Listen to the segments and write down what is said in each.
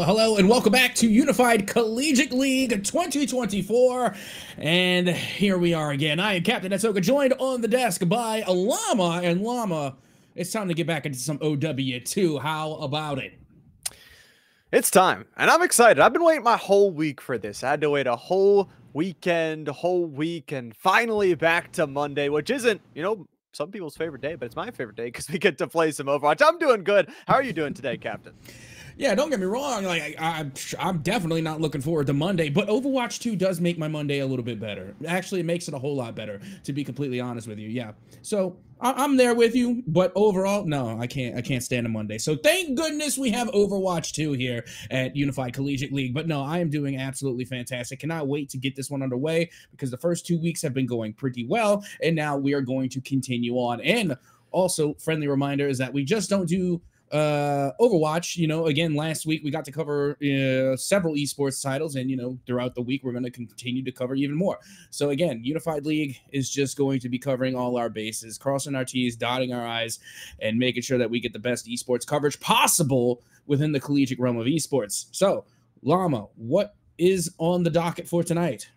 Hello, and welcome back to Unified Collegiate League 2024. And here we are again. I am Captain Etsoka, joined on the desk by Llama. And Llama, it's time to get back into some OW2. How about it? It's time, and I'm excited. I've been waiting my whole week for this. I had to wait a whole weekend, whole week, and finally back to Monday, which isn't, some people's favorite day, but it's my favorite day because we get to play some Overwatch. I'm doing good. How are you doing today, Captain? Yeah, don't get me wrong. Like I'm definitely not looking forward to Monday, but Overwatch 2 does make my Monday a little bit better. Actually, it makes it a whole lot better, to be completely honest with you. Yeah. So I'm there with you, but overall, no, I can't stand a Monday. So thank goodness we have Overwatch 2 here at Unified Collegiate League. But no, I am doing absolutely fantastic. Cannot wait to get this one underway because the first 2 weeks have been going pretty well, and now we are going to continue on. And also, friendly reminder is that we just don't do Overwatch. Again, last week we got to cover several esports titles, and throughout the week we're going to continue to cover even more. So again, Unified League is just going to be covering all our bases, crossing our T's, dotting our I's, and making sure that we get the best esports coverage possible within the collegiate realm of esports. So Llama, what is on the docket for tonight?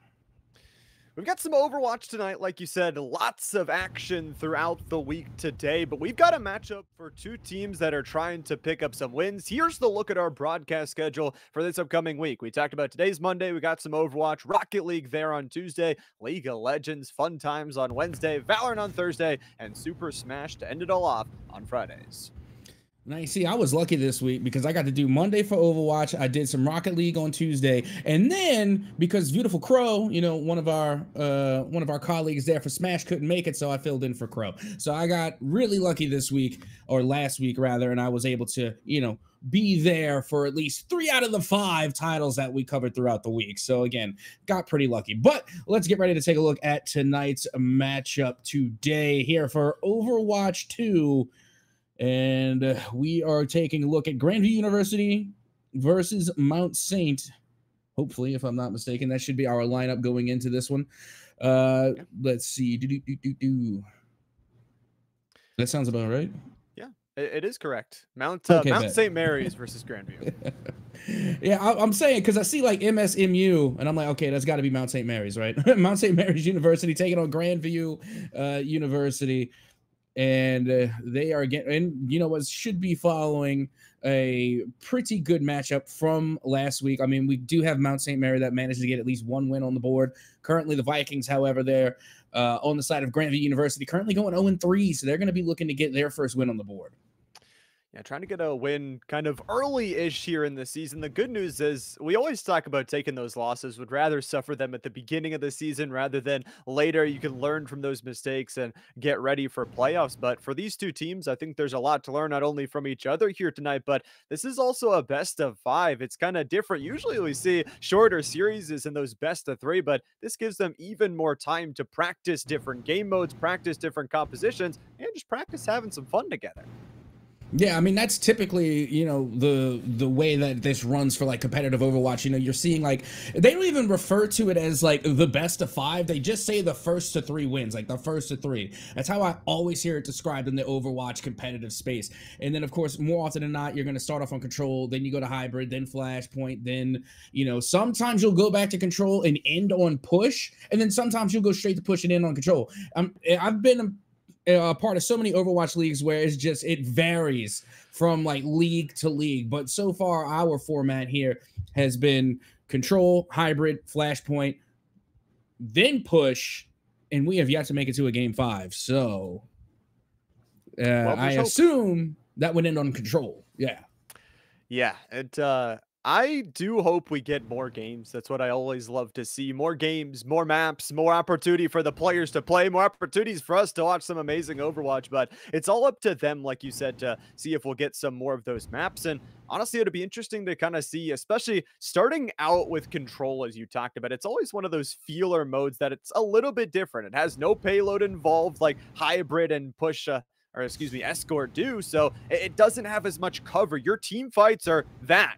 We've got some Overwatch tonight, like you said, lots of action throughout the week today, but we've got a matchup for two teams that are trying to pick up some wins. Here's the look at our broadcast schedule for this upcoming week. We talked about today's Monday. We got some Overwatch, Rocket League there on Tuesday, League of Legends, Fun Times on Wednesday, Valorant on Thursday, and Super Smash to end it all off on Fridays. Now, you see, I was lucky this week because I got to do Monday for Overwatch. I did some Rocket League on Tuesday, and then because Beautiful Crow, one of our colleagues there for Smash couldn't make it, so I filled in for Crow. So I got really lucky this week, or last week rather, and I was able to, be there for at least 3 out of the 5 titles that we covered throughout the week. So again, got pretty lucky. But let's get ready to take a look at tonight's matchup today here for Overwatch 2. And we are taking a look at Grandview University versus Mount Saint. Hopefully, if I'm not mistaken, that should be our lineup going into this one. Let's see. That sounds about right. Yeah, it is correct. Mount St. Mary's versus Grandview. Yeah, I'm saying because I see like MSMU, and I'm like, okay, that's got to be Mount St. Mary's, right? Mount St. Mary's University taking on Grandview University. And they are getting, what should be following a pretty good matchup from last week. I mean, we do have Mount St. Mary that managed to get at least 1 win on the board. Currently, the Vikings, however, they're on the side of Grandview University, currently going 0-3, so they're going to be looking to get their first win on the board. Yeah, trying to get a win kind of early-ish here in the season. The good news is we always talk about taking those losses. Would rather suffer them at the beginning of the season rather than later. You can learn from those mistakes and get ready for playoffs. But for these two teams, I think there's a lot to learn not only from each other here tonight, but this is also a best of 5. It's kind of different. Usually we see shorter series in those best of 3, but this gives them even more time to practice different game modes, practice different compositions, and just practice having some fun together. Yeah, I mean, that's typically, the way that this runs for like competitive Overwatch. You're seeing like they don't even refer to it as like the best of 5. They just say the first to 3 wins, like the first to 3. That's how I always hear it described in the Overwatch competitive space. And then, of course, more often than not, you're going to start off on Control, then you go to Hybrid, then Flashpoint, then, sometimes you'll go back to Control and end on Push, and then sometimes you'll go straight to Push and end on Control. I've been a part of so many Overwatch leagues where it varies from like league to league. But so far, our format here has been Control, Hybrid, Flashpoint, then Push, and we have yet to make it to a game 5. So I assume that would end on Control. Yeah. Yeah. I do hope we get more games. That's what I always love to see. More games, more maps, more opportunity for the players to play, more opportunities for us to watch some amazing Overwatch. But it's all up to them, like you said, to see if we'll get some more of those maps. And honestly, it'd be interesting to kind of see, especially starting out with Control, as you talked about. It's always one of those feeler modes that it's a little bit different. It has no payload involved like Hybrid and Push Escort do, so it doesn't have as much cover. Your team fights are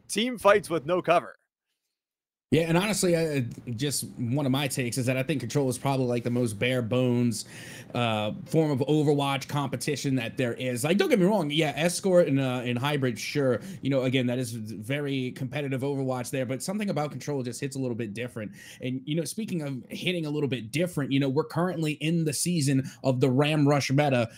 team fights with no cover. Yeah, and honestly, just one of my takes is that I think Control is probably like the most bare bones form of Overwatch competition that there is. Like, don't get me wrong, yeah, Escort and Hybrid, sure, you know, again, that is very competitive Overwatch there, but something about Control just hits a little bit different. And you know, speaking of hitting a little bit different, you know, we're currently in the season of the Ram Rush meta,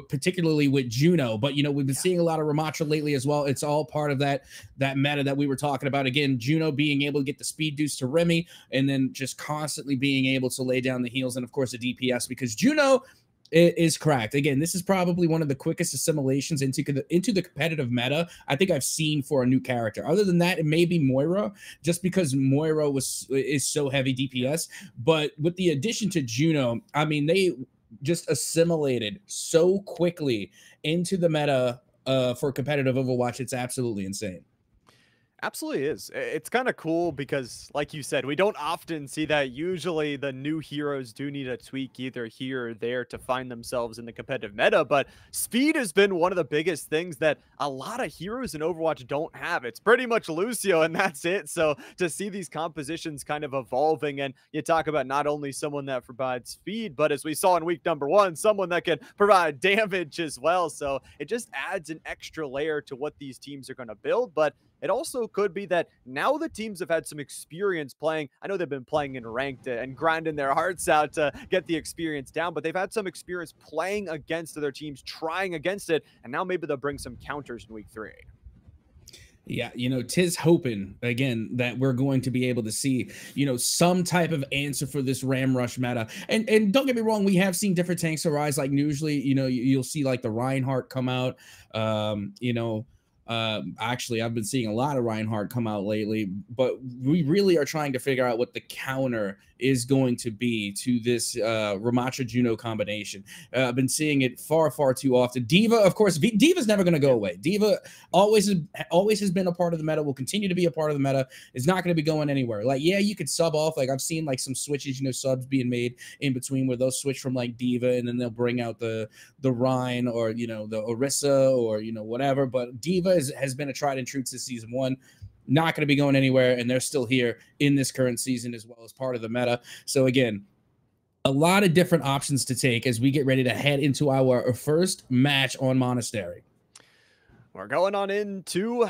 particularly with Juno. But you know, we've been seeing a lot of Ramattra lately as well. It's all part of that meta that we were talking about. Again, Juno being able to get the speed boost to Remy, and then just constantly being able to lay down the heals, and of course the DPS, because Juno is cracked. Again, this is probably one of the quickest assimilations into the competitive meta I think I've seen for a new character. Other than that, it may be Moira, just because Moira is so heavy DPS. But with the addition to Juno, I mean, they just assimilated so quickly into the meta for competitive Overwatch. It's absolutely insane. Absolutely is. It's kind of cool because, like you said, we don't often see that. Usually the new heroes do need a tweak either here or there to find themselves in the competitive meta, but speed has been one of the biggest things that a lot of heroes in Overwatch don't have. It's pretty much Lucio and that's it. So to see these compositions kind of evolving, and you talk about not only someone that provides speed, but as we saw in week number 1, someone that can provide damage as well. So it just adds an extra layer to what these teams are going to build. But it also could be that now the teams have had some experience playing. I know they've been playing in ranked and grinding their hearts out to get the experience down, but they've had some experience playing against other teams, trying against it, and now maybe they'll bring some counters in week 3. Yeah, you know, tis hoping again that we're going to be able to see, you know, some type of answer for this Ram Rush meta. And don't get me wrong, we have seen different tanks arise. Like usually, you know, you'll see like the Reinhardt come out. You know, actually, I've been seeing a lot of Reinhardt come out lately, but we really are trying to figure out what the counter is going to be to this Ramattra Juno combination. I've been seeing it far too often. Diva, of course, Diva's never going to go away. Diva always has been a part of the meta, will continue to be a part of the meta, is not going to be going anywhere. Like, yeah, you could sub off. Like, I've seen like some switches, you know, subs being made in between where they'll switch from like Diva and then they'll bring out the Rhine or, you know, the Orisa or, you know, whatever. But Diva has been a tried and true since season 1. Not going to be going anywhere, and they're still here in this current season as well as part of the meta. So again, a lot of different options to take as we get ready to head into our first match on Monastery. We're going on into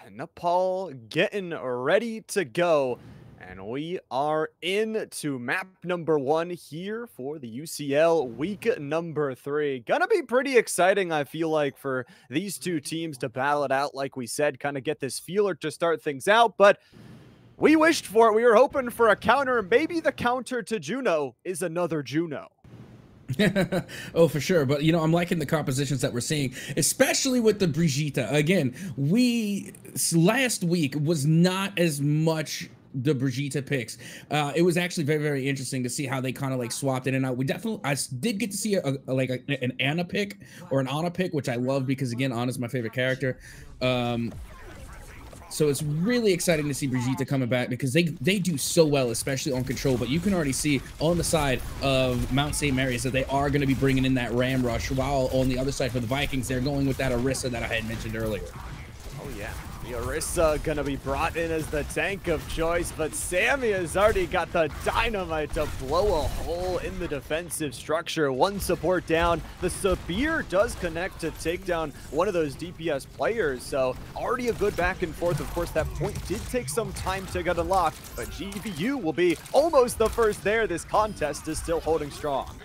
Nepal, getting ready to go. And we are into map number 1 here for the UCL week number 3. Gonna be pretty exciting, I feel like, for these two teams to battle it out, like we said, kind of get this feeler to start things out. But we wished for it. We were hoping for a counter. Maybe the counter to Juno is another Juno. Oh, for sure. But, you know, I'm liking the compositions that we're seeing, especially with the Brigitte. Again, last week was not as much the Brigitte picks. It was actually very interesting to see how they kind of like swapped in and out. I did get to see an Ana pick or an Ana pick, which I love because, again, Ana's my favorite character. So it's really exciting to see Brigitte coming back because they do so well, especially on Control. But you can already see on the side of Mount St. Mary's that they are going to be bringing in that Ram Rush, while on the other side for the Vikings, they're going with that Orisa that I had mentioned earlier. Oh, yeah. The Orisa going to be brought in as the tank of choice, but Sammy has already got the dynamite to blow a hole in the defensive structure. One support down. The Sabir does connect to take down one of those DPS players, so already a good back and forth. Of course, that point did take some time to get unlocked, but GVU will be almost the first there. This contest is still holding strong.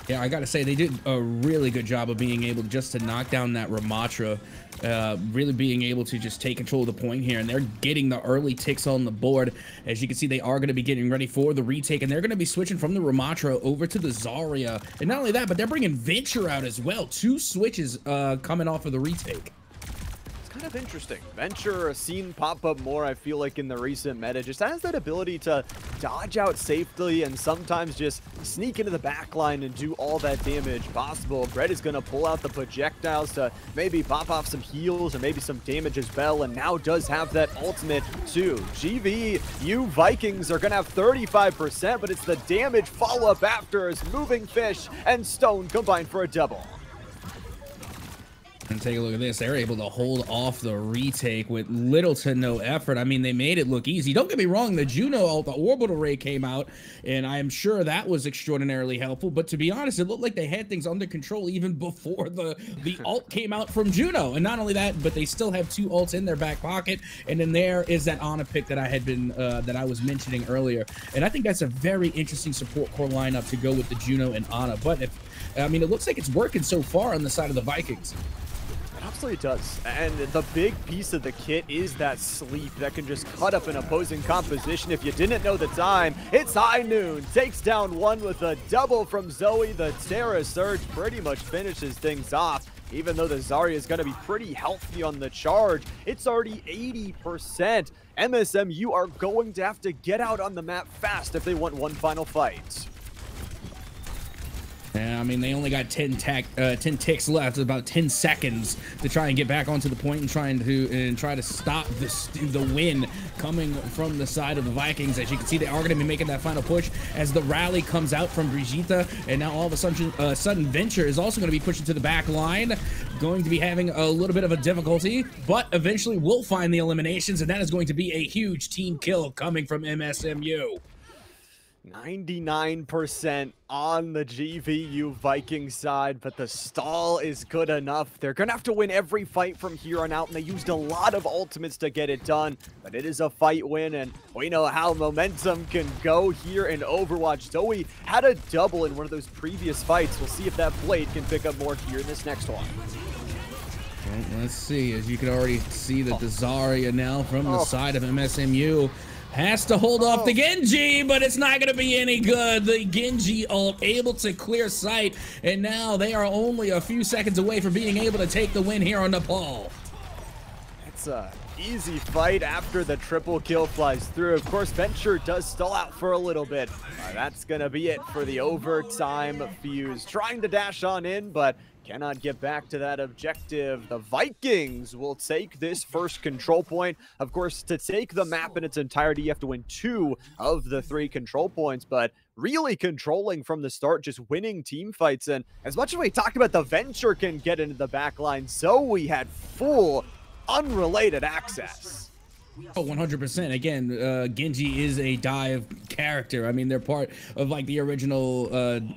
Yeah, I gotta say, they did a really good job of being able just to knock down that Ramattra, really being able to just take control of the point here, and they're getting the early ticks on the board. As you can see, they are going to be getting ready for the retake, and they're going to be switching from the Ramattra over to the Zarya. And not only that, but they're bringing Venture out as well. 2 switches coming off of the retake. Kind of interesting. Venture seen pop up more, I feel like, in the recent meta. Just has that ability to dodge out safely and sometimes just sneak into the back line and do all that damage possible. Brett is going to pull out the projectiles to maybe pop off some heals or maybe some damage as well, and now does have that ultimate too. GVU Vikings are going to have 35%, but it's the damage follow-up after as Moving Fish and Stone combine for a double. And take a look at this. They're able to hold off the retake with little to no effort. I mean, they made it look easy. Don't get me wrong, the Juno ult, the orbital ray came out, and I am sure that was extraordinarily helpful. But to be honest, it looked like they had things under control even before the ult came out from Juno. And not only that, but they still have 2 ults in their back pocket. And then there is that Ana pick that I had been that I was mentioning earlier. And I think that's a very interesting support core lineup to go with the Juno and Ana. But I mean, it looks like it's working so far on the side of the Vikings. Absolutely does. And the big piece of the kit is that sleep that can just cut up an opposing composition. If you didn't know the time, it's high noon. Takes down one with a double from Zoe. The Terra Surge pretty much finishes things off. Even though the Zarya is going to be pretty healthy on the charge, it's already 80%. MSMU are going to have to get out on the map fast if they want one final fight. Yeah, I mean, they only got 10 ticks left, about 10 seconds to try and get back onto the point and try to stop the win coming from the side of the Vikings. As you can see, they are going to be making that final push as the rally comes out from Brigitte, and now all of a sudden Venture is also going to be pushing to the back line, going to be having a little bit of a difficulty, but eventually will find the eliminations, and that is going to be a huge team kill coming from MSMU. 99% on the GVU Viking side, but the stall is good enough. They're gonna have to win every fight from here on out, and they used a lot of ultimates to get it done, but it is a fight win, and we know how momentum can go here in Overwatch. Zoe had a double in one of those previous fights. We'll see if that blade can pick up more here in this next one. Well, let's see. As you can already see that the Zarya now from the side of MSMU has to hold off the Genji, but it's not going to be any good. The Genji ult able to clear sight, and now they are only a few seconds away from being able to take the win here on Nepal. It's a easy fight after the triple kill flies through. Of course, Venture does stall out for a little bit. That's going to be it for the overtime fuse. Trying to dash on in, but cannot get back to that objective. The Vikings will take this first control point. Of course, to take the map in its entirety, you have to win 2 of the 3 control points, but really controlling from the start, just winning team fights. And as much as we talked about the Venture can get into the back line, Zoe had full unrelated access. Oh, 100%. Again, Genji is a dive character. I mean, they're part of like the original,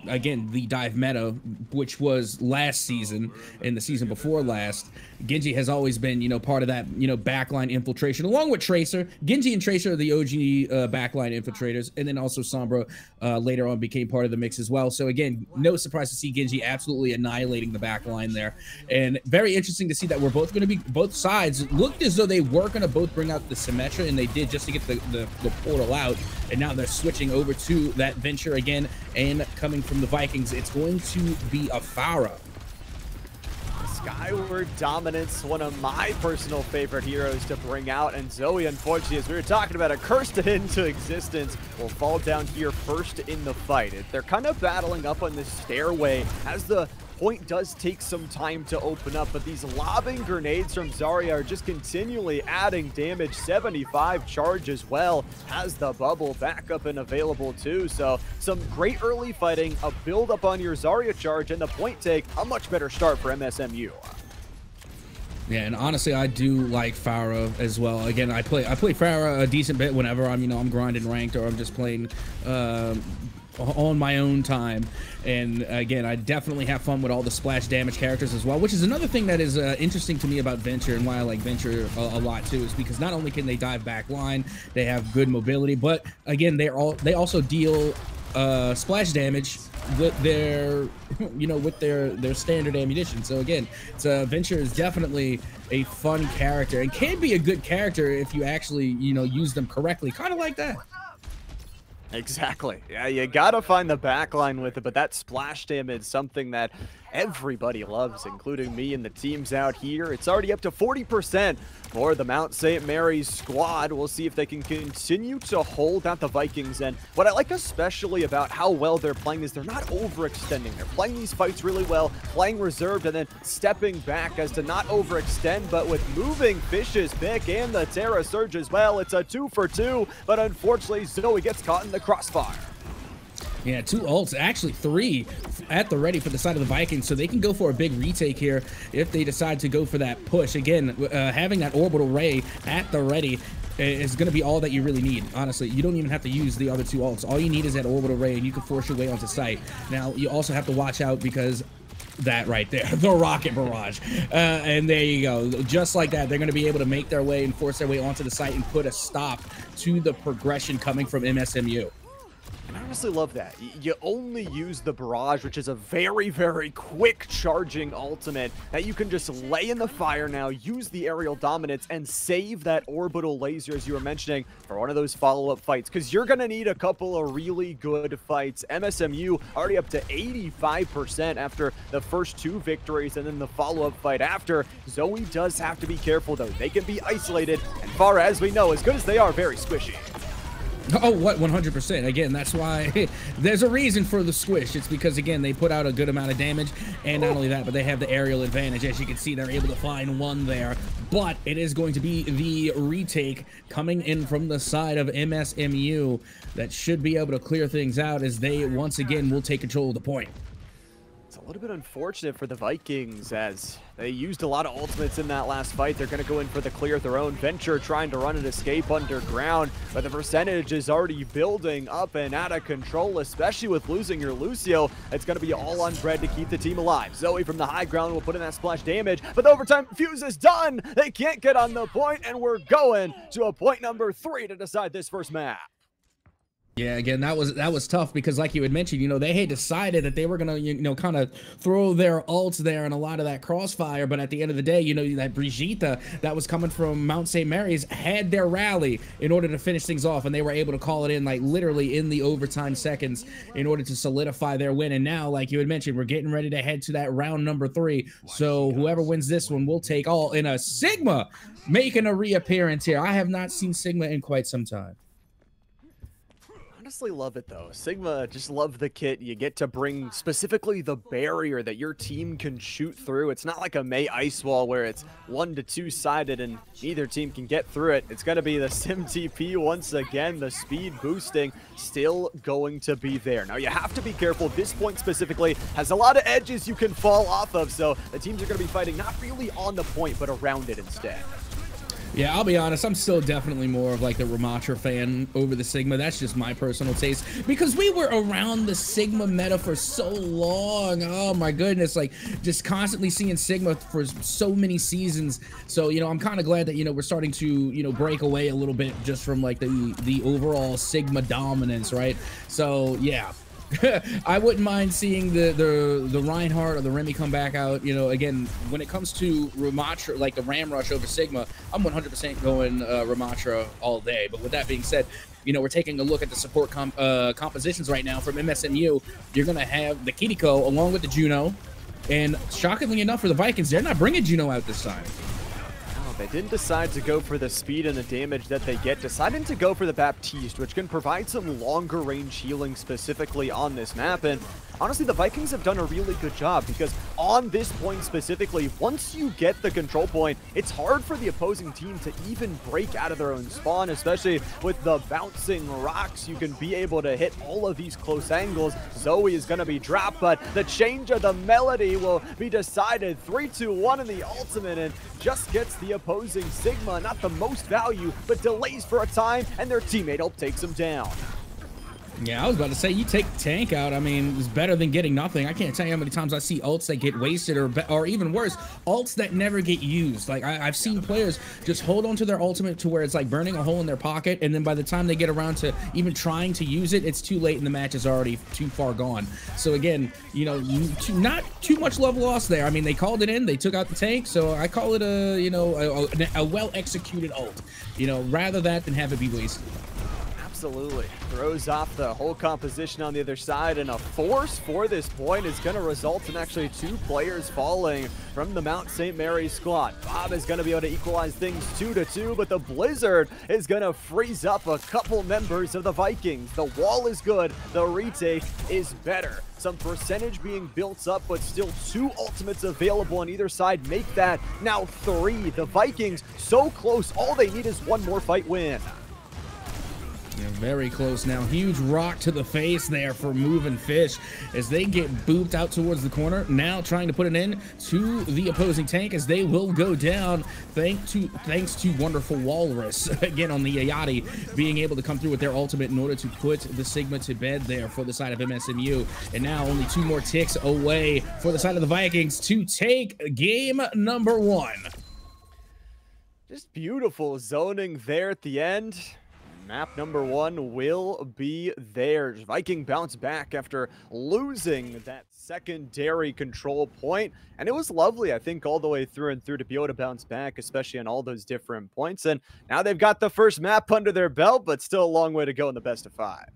again, the dive meta, which was last season and the season before last. Genji has always been, you know, part of that, you know, backline infiltration, along with Tracer. Genji and Tracer are the OG backline infiltrators, and then also Sombra later on became part of the mix as well. So again, no surprise to see Genji absolutely annihilating the backline there, and very interesting to see that we're both going to be, both sides looked as though they were going to both bring out the Symmetra, and they did, just to get the portal out, and now they're switching over to that Venture again, and coming from the Vikings, it's going to be a Pharah. Skyward Dominance, one of my personal favorite heroes to bring out, and Zoe, unfortunately, as we were talking about, it cursed it into existence, will fall down here first in the fight. They're kind of battling up on this stairway as the point does take some time to open up, but these lobbing grenades from Zarya are just continually adding damage. 75 charge as well, has the bubble back up and available too. So some great early fighting, a build up on your Zarya charge, and the point take, a much better start for MSMU. Yeah, and honestly, I do like Pharah as well. Again, I play Pharah a decent bit whenever I'm, you know, I'm grinding ranked or I'm just playing on my own time. And again, I definitely have fun with all the splash damage characters as well, which is another thing that is interesting to me about Venture, and why I like Venture a lot too, is because not only can they dive back line, they have good mobility, but again, they also deal splash damage with their, you know, with their standard ammunition. So again, Venture is definitely a fun character, and can be a good character if you actually, you know, use them correctly, kind of like that. Exactly. Yeah, you gotta find the backline with it, but that splash damage is something that everybody loves, including me and the teams out here. It's already up to 40% for the Mount St. Mary's squad. We'll see if they can continue to hold out the Vikings. And what I like especially about how well they're playing is they're not overextending. They're playing these fights really well, playing reserved, and then stepping back as to not overextend, but with moving Fish's pick and the Terra Surge as well. It's a 2 for 2, but unfortunately Zoe gets caught in the crossfire. Yeah, 2 ults, actually 3 at the ready for the side of the Vikings, so they can go for a big retake here if they decide to go for that push. Again, having that orbital ray at the ready is going to be all that you really need. Honestly, you don't even have to use the other 2 ults. All you need is that orbital ray, and you can force your way onto site. Now, you also have to watch out because that right there, the rocket barrage, and there you go. Just like that, they're going to be able to make their way and force their way onto the site and put a stop to the progression coming from MSMU. I honestly love that. You only use the barrage, which is a very, very quick charging ultimate that you can just lay in the fire now, use the aerial dominance, and save that orbital laser, as you were mentioning, for one of those follow-up fights, because you're going to need a couple of really good fights. MSMU already up to 85% after the first 2 victories, and then the follow-up fight after. Zoe does have to be careful, though. They can be isolated, and far as we know, as good as they are, very squishy. Oh, what? 100%. Again, that's why there's a reason for the squish. It's because, again, they put out a good amount of damage, and not only that, but they have the aerial advantage. As you can see, they're able to find 1 there, but it is going to be the retake coming in from the side of MSMU that should be able to clear things out as they, once again, will take control of the point. It's a little bit unfortunate for the Vikings as they used a lot of ultimates in that last fight. They're going to go in for the clear of their own. Venture trying to run an escape underground, but the percentage is already building up and out of control, especially with losing your Lucio. It's going to be all on bread to keep the team alive. Zoe from the high ground will put in that splash damage, but the overtime fuse is done. They can't get on the point, and we're going to a point number 3 to decide this first map. Yeah, again, that was tough because, like you had mentioned, you know, they had decided that they were gonna, you know, kind of throw their ults there and a lot of that crossfire. But at the end of the day, you know, that Brigitte that was coming from Mount St. Mary's had their rally in order to finish things off, and they were able to call it in, like, literally in the overtime seconds in order to solidify their win. And now, like you had mentioned, we're getting ready to head to that round number 3. So whoever wins this one will take all. In a Sigma making a reappearance here. I have not seen Sigma in quite some time. Honestly love it though. Sigma, just love the kit. You get to bring specifically the barrier that your team can shoot through. It's not like a Mei ice wall where it's 1 to 2 sided and neither team can get through it. It's going to be the Sim TP once again. The speed boosting still going to be there. Now you have to be careful. This point specifically has a lot of edges you can fall off of, so the teams are going to be fighting not really on the point but around it instead. Yeah, I'll be honest, I'm still definitely more of like the Ramatra fan over the Sigma. That's just my personal taste because we were around the Sigma meta for so long. Oh my goodness, like just constantly seeing Sigma for so many seasons. So, you know, I'm kind of glad that, you know, we're starting to, you know, break away a little bit just from like the overall Sigma dominance, right? So, yeah. I wouldn't mind seeing the Reinhardt or the Remy come back out. You know, again, when it comes to Ramatra, like the Ram Rush over Sigma, I'm 100% going Ramatra all day. But with that being said, you know, we're taking a look at the support compositions right now from MSMU. You're going to have the Kiriko along with the Juno. And shockingly enough for the Vikings, they're not bringing Juno out this time. They didn't decide to go for the speed and the damage that they get, deciding to go for the Baptiste, which can provide some longer range healing specifically on this map. And honestly, the Vikings have done a really good job because on this point specifically, once you get the control point, it's hard for the opposing team to even break out of their own spawn, especially with the bouncing rocks. You can be able to hit all of these close angles. Zoe is going to be dropped, but the change of the melody will be decided. 3-2-1 in the ultimate, and just gets the opposing Sigma not the most value, but delays for a time, and their teammate Ulp takes him down. Yeah, I was about to say, you take the tank out, I mean, it's better than getting nothing. I can't tell you how many times I see ults that get wasted or even worse, ults that never get used. Like, I've seen players just hold on to their ultimate to where it's like burning a hole in their pocket, and then by the time they get around to even trying to use it, it's too late and the match is already too far gone. So again, you know, not too much love lost there. I mean, they called it in, they took out the tank, so I call it a, you know, a well-executed ult, you know, rather that than have it be wasted. Absolutely. Throws off the whole composition on the other side, and a force for this point is going to result in actually 2 players falling from the Mount St. Mary's squad. Bob is going to be able to equalize things 2-2, but the Blizzard is going to freeze up a couple members of the Vikings. The wall is good. The retake is better. Some percentage being built up, but still 2 ultimates available on either side. Make that now 3. The Vikings so close. All they need is 1 more fight win. Yeah, very close now. Huge rock to the face there for Moving Fish as they get booped out towards the corner. Now trying to put an end to the opposing tank as they will go down thanks to Wonderful Walrus again on the Ayati being able to come through with their ultimate in order to put the Sigma to bed there for the side of MSMU. And now only 2 more ticks away for the side of the Vikings to take game number 1. Just beautiful zoning there at the end. Map number 1 will be theirs. Viking bounce back after losing that secondary control point. And it was lovely, I think, all the way through and through to be able to bounce back, especially on all those different points. And now they've got the first map under their belt, but still a long way to go in the best of 5.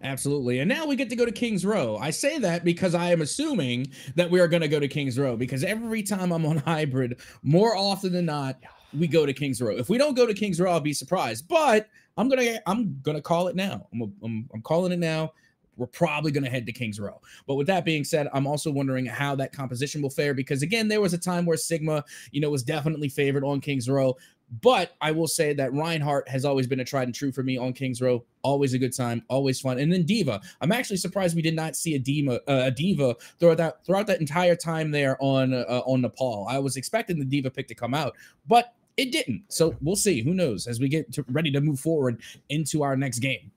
Absolutely. And now we get to go to Kings Row. I say that because I am assuming that we are going to go to Kings Row, because every time I'm on hybrid, more often than not, we go to Kings Row. If we don't go to Kings Row, I'll be surprised. But I'm gonna call it now. I'm calling it now. We're probably going to head to Kings Row. But with that being said, I'm also wondering how that composition will fare, because again, there was a time where Sigma, was definitely favored on Kings Row. But I will say that Reinhardt has always been a tried and true for me on Kings Row. Always a good time, always fun. And then D.Va. I'm actually surprised we did not see a D.Va throughout that entire time there on Nepal. I was expecting the D.Va pick to come out, but it didn't. So we'll see. Who knows as we get ready to move forward into our next game.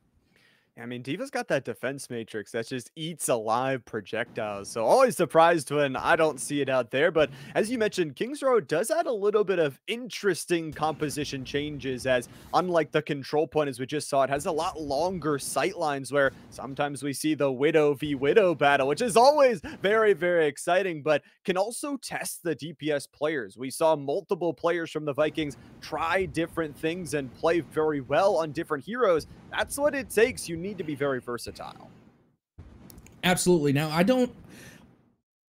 I mean, D.Va's got that defense matrix that just eats alive projectiles. So always surprised when I don't see it out there. But as you mentioned, Kings Row does add a little bit of interesting composition changes, as unlike the control point, as we just saw, it has a lot longer sight lines where sometimes we see the Widow v Widow battle, which is always very, very exciting, but can also test the DPS players. We saw multiple players from the Vikings try different things and play very well on different heroes. That's what it takes. You need to be very versatile. Absolutely. Now,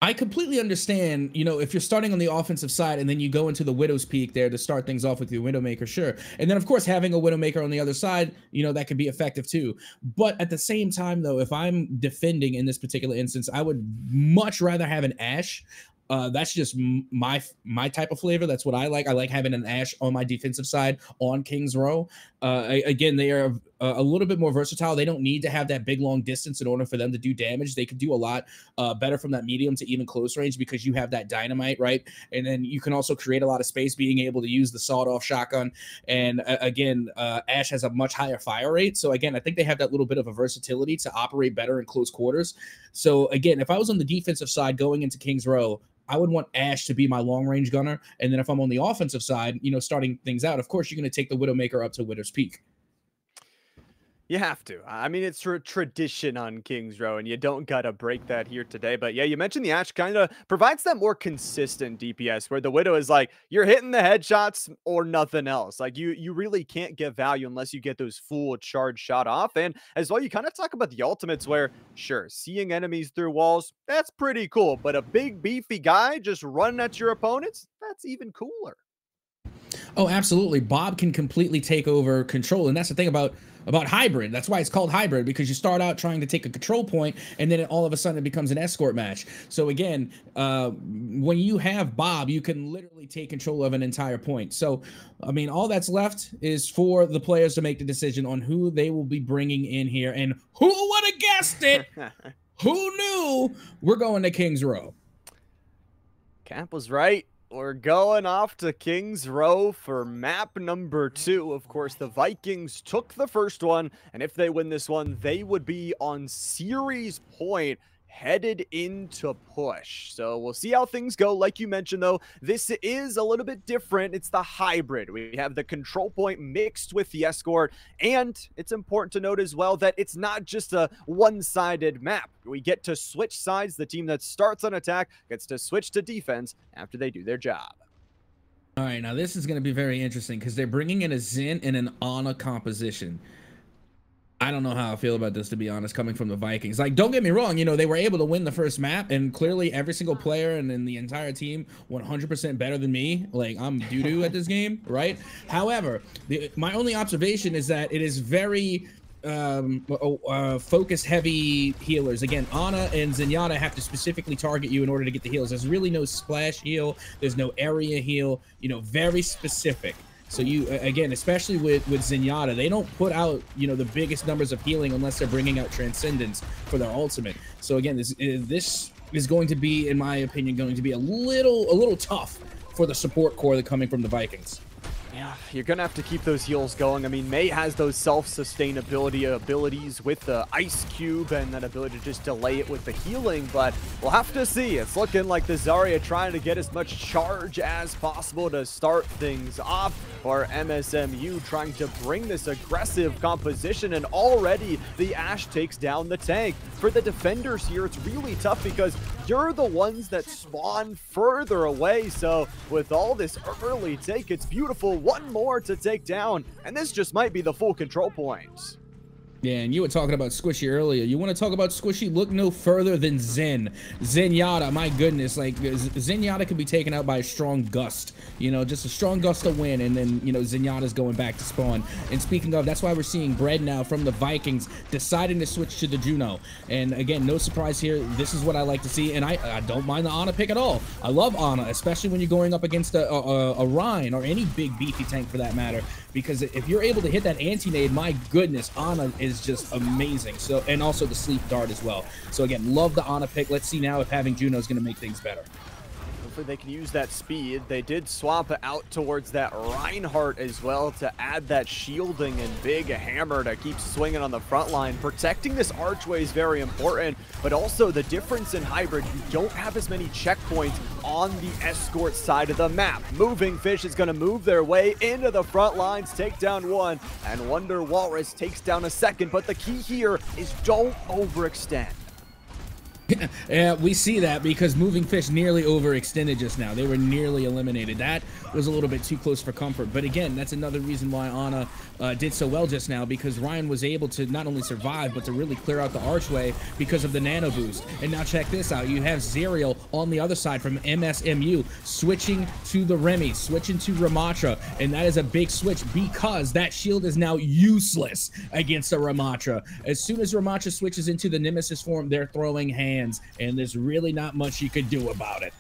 I completely understand, if you're starting on the offensive side and then you go into the Widow's Peak there to start things off with your Widowmaker, sure. And then, of course, having a Widowmaker on the other side, that could be effective too. But at the same time, though, if I'm defending in this particular instance, I would much rather have an Ashe. That's just my type of flavor. That's what I like. I like having an Ashe on my defensive side on Kings Row. Again, they are a little bit more versatile. They don't need to have that big long distance in order for them to do damage. They could do a lot better from that medium to even close range, because you have that dynamite, right? And then you can also create a lot of space being able to use the sawed-off shotgun. And again, Ashe has a much higher fire rate. So again, I think they have that little bit of a versatility to operate better in close quarters. So again, if I was on the defensive side going into Kings Row, I would want Ashe to be my long-range gunner. And then if I'm on the offensive side, starting things out, of course, you're going to take the Widowmaker up to Widow's Peak. You have to. I mean, it's a tradition on Kings Row, and you don't got to break that here today. But yeah, you mentioned the Ashe kind of provides that more consistent DPS, where the Widow is like, you're hitting the headshots or nothing else. Like, you really can't get value unless you get those full charge shot off. And as well, you kind of talk about the ultimates where, sure, seeing enemies through walls, that's pretty cool. But a big, beefy guy just running at your opponents, that's even cooler. Oh, absolutely. Bob can completely take over control. And that's the thing about hybrid. That's why it's called hybrid, because you start out trying to take a control point and then all of a sudden it becomes an escort match. So again, when you have Bob, you can literally take control of an entire point. So, I mean, all that's left is for the players to make the decision on who they will be bringing in here. And who would have guessed it? Who knew we're going to Kings Row? Cap was right. We're going off to Kings Row for map number 2. Of course, the Vikings took the first one, and if they win this one, they would be on series point, headed into push. So we'll see how things go. Like you mentioned, though, this is a little bit different. It's the hybrid. We have the control point mixed with the escort, and it's important to note as well that it's not just a one-sided map. We get to switch sides. The team that starts on attack gets to switch to defense after they do their job. All right, now this is going to be very interesting because they're bringing in a Xin and an Ana composition. I don't know how I feel about this, to be honest, coming from the Vikings. Like, don't get me wrong, they were able to win the first map, and clearly every single player and in the entire team 100% better than me. Like, I'm doo-doo at this game, right? However, my only observation is that it is very focus heavy healers. Again, Ana and Zenyatta have to specifically target you in order to get the heals. There's really no splash heal. There's no area heal, very specific. So you, again, especially with Zenyatta, they don't put out, you know, the biggest numbers of healing unless they're bringing out Transcendence for their ultimate. So again, this is going to be, in my opinion, going to be a little tough for the support core that coming from the Vikings. Yeah, you're going to have to keep those heals going. I mean, Mei has those self-sustainability abilities with the Ice Cube and that ability to just delay it with the healing, but we'll have to see. It's looking like the Zarya trying to get as much charge as possible to start things off, or MSMU trying to bring this aggressive composition, and already the Ashe takes down the tank. For the defenders here, it's really tough because you're the ones that spawn further away, so with all this early take, it's beautiful. One more to take down, and this just might be the full control point. Yeah, and you were talking about Squishy earlier. You want to talk about Squishy? Look no further than Zenyatta. My goodness, like Zenyatta could be taken out by a strong gust. You know, just a strong gust of wind, and then, you know, Zenyatta's going back to spawn. And speaking of, that's why we're seeing Bread now from the Vikings deciding to switch to the Juno. And again, no surprise here. This is what I like to see, and I don't mind the Ana pick at all. I love Ana, especially when you're going up against a Rhine or any big beefy tank for that matter. Because if you're able to hit that anti-nade, my goodness, Ana is just amazing. So, and also the sleep dart as well. So again, love the Ana pick. Let's see now if having Juno is going to make things better. Hopefully they can use that speed. They did swap out towards that Reinhardt as well to add that shielding and big hammer to keep swinging on the front line. Protecting this archway is very important, but also the difference in hybrid, you don't have as many checkpoints on the escort side of the map. Moving Fish is going to move their way into the front lines, take down one, and Wonder Walrus takes down a second, but the key here is don't overextend. Yeah, we see that because Moving Fish nearly overextended just now. They were nearly eliminated. That was a little bit too close for comfort. But again, that's another reason why Ana did so well just now, because Ryan was able to not only survive, but to really clear out the archway because of the nano boost. And now check this out. You have Zerial on the other side from MSMU switching to the Remy, switching to Ramatra. And that is a big switch because that shield is now useless against a Ramatra. As soon as Ramatra switches into the Nemesis form, they're throwing hands. And there's really not much you could do about it.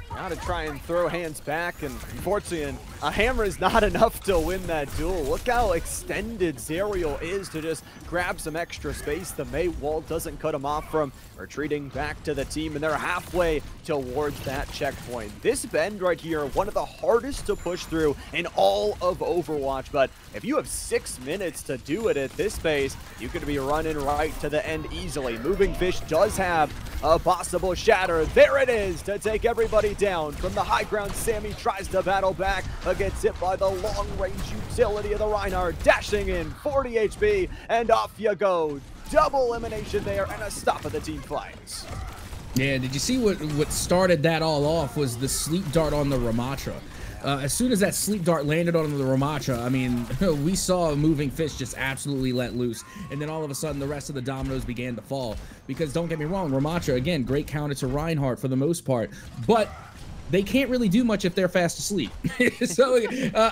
Gotta try and throw hands back, and unfortunately a hammer is not enough to win that duel. Look how extended Zerial is to just grab some extra space. The Mei wall doesn't cut him off from retreating back to the team, and they're halfway towards that checkpoint. This bend right here, one of the hardest to push through in all of Overwatch, but if you have 6 minutes to do it at this pace, you could be running right to the end easily. Moving Fish does have a possible shatter. There it is to take everybody down. From the high ground, Sammy tries to battle back, but gets hit by the long-range utility of the Reinhardt, dashing in 40 HP, and off you go. Double elimination there, and a stop of the team fights. Yeah, did you see what started that all off was the sleep dart on the Ramatra. As soon as that sleep dart landed on the Ramatra, I mean, we saw Moving Fish just absolutely let loose. And then all of a sudden, the rest of the dominoes began to fall. Because don't get me wrong, Ramatra, again, great counter to Reinhardt for the most part. But they can't really do much if they're fast asleep. So,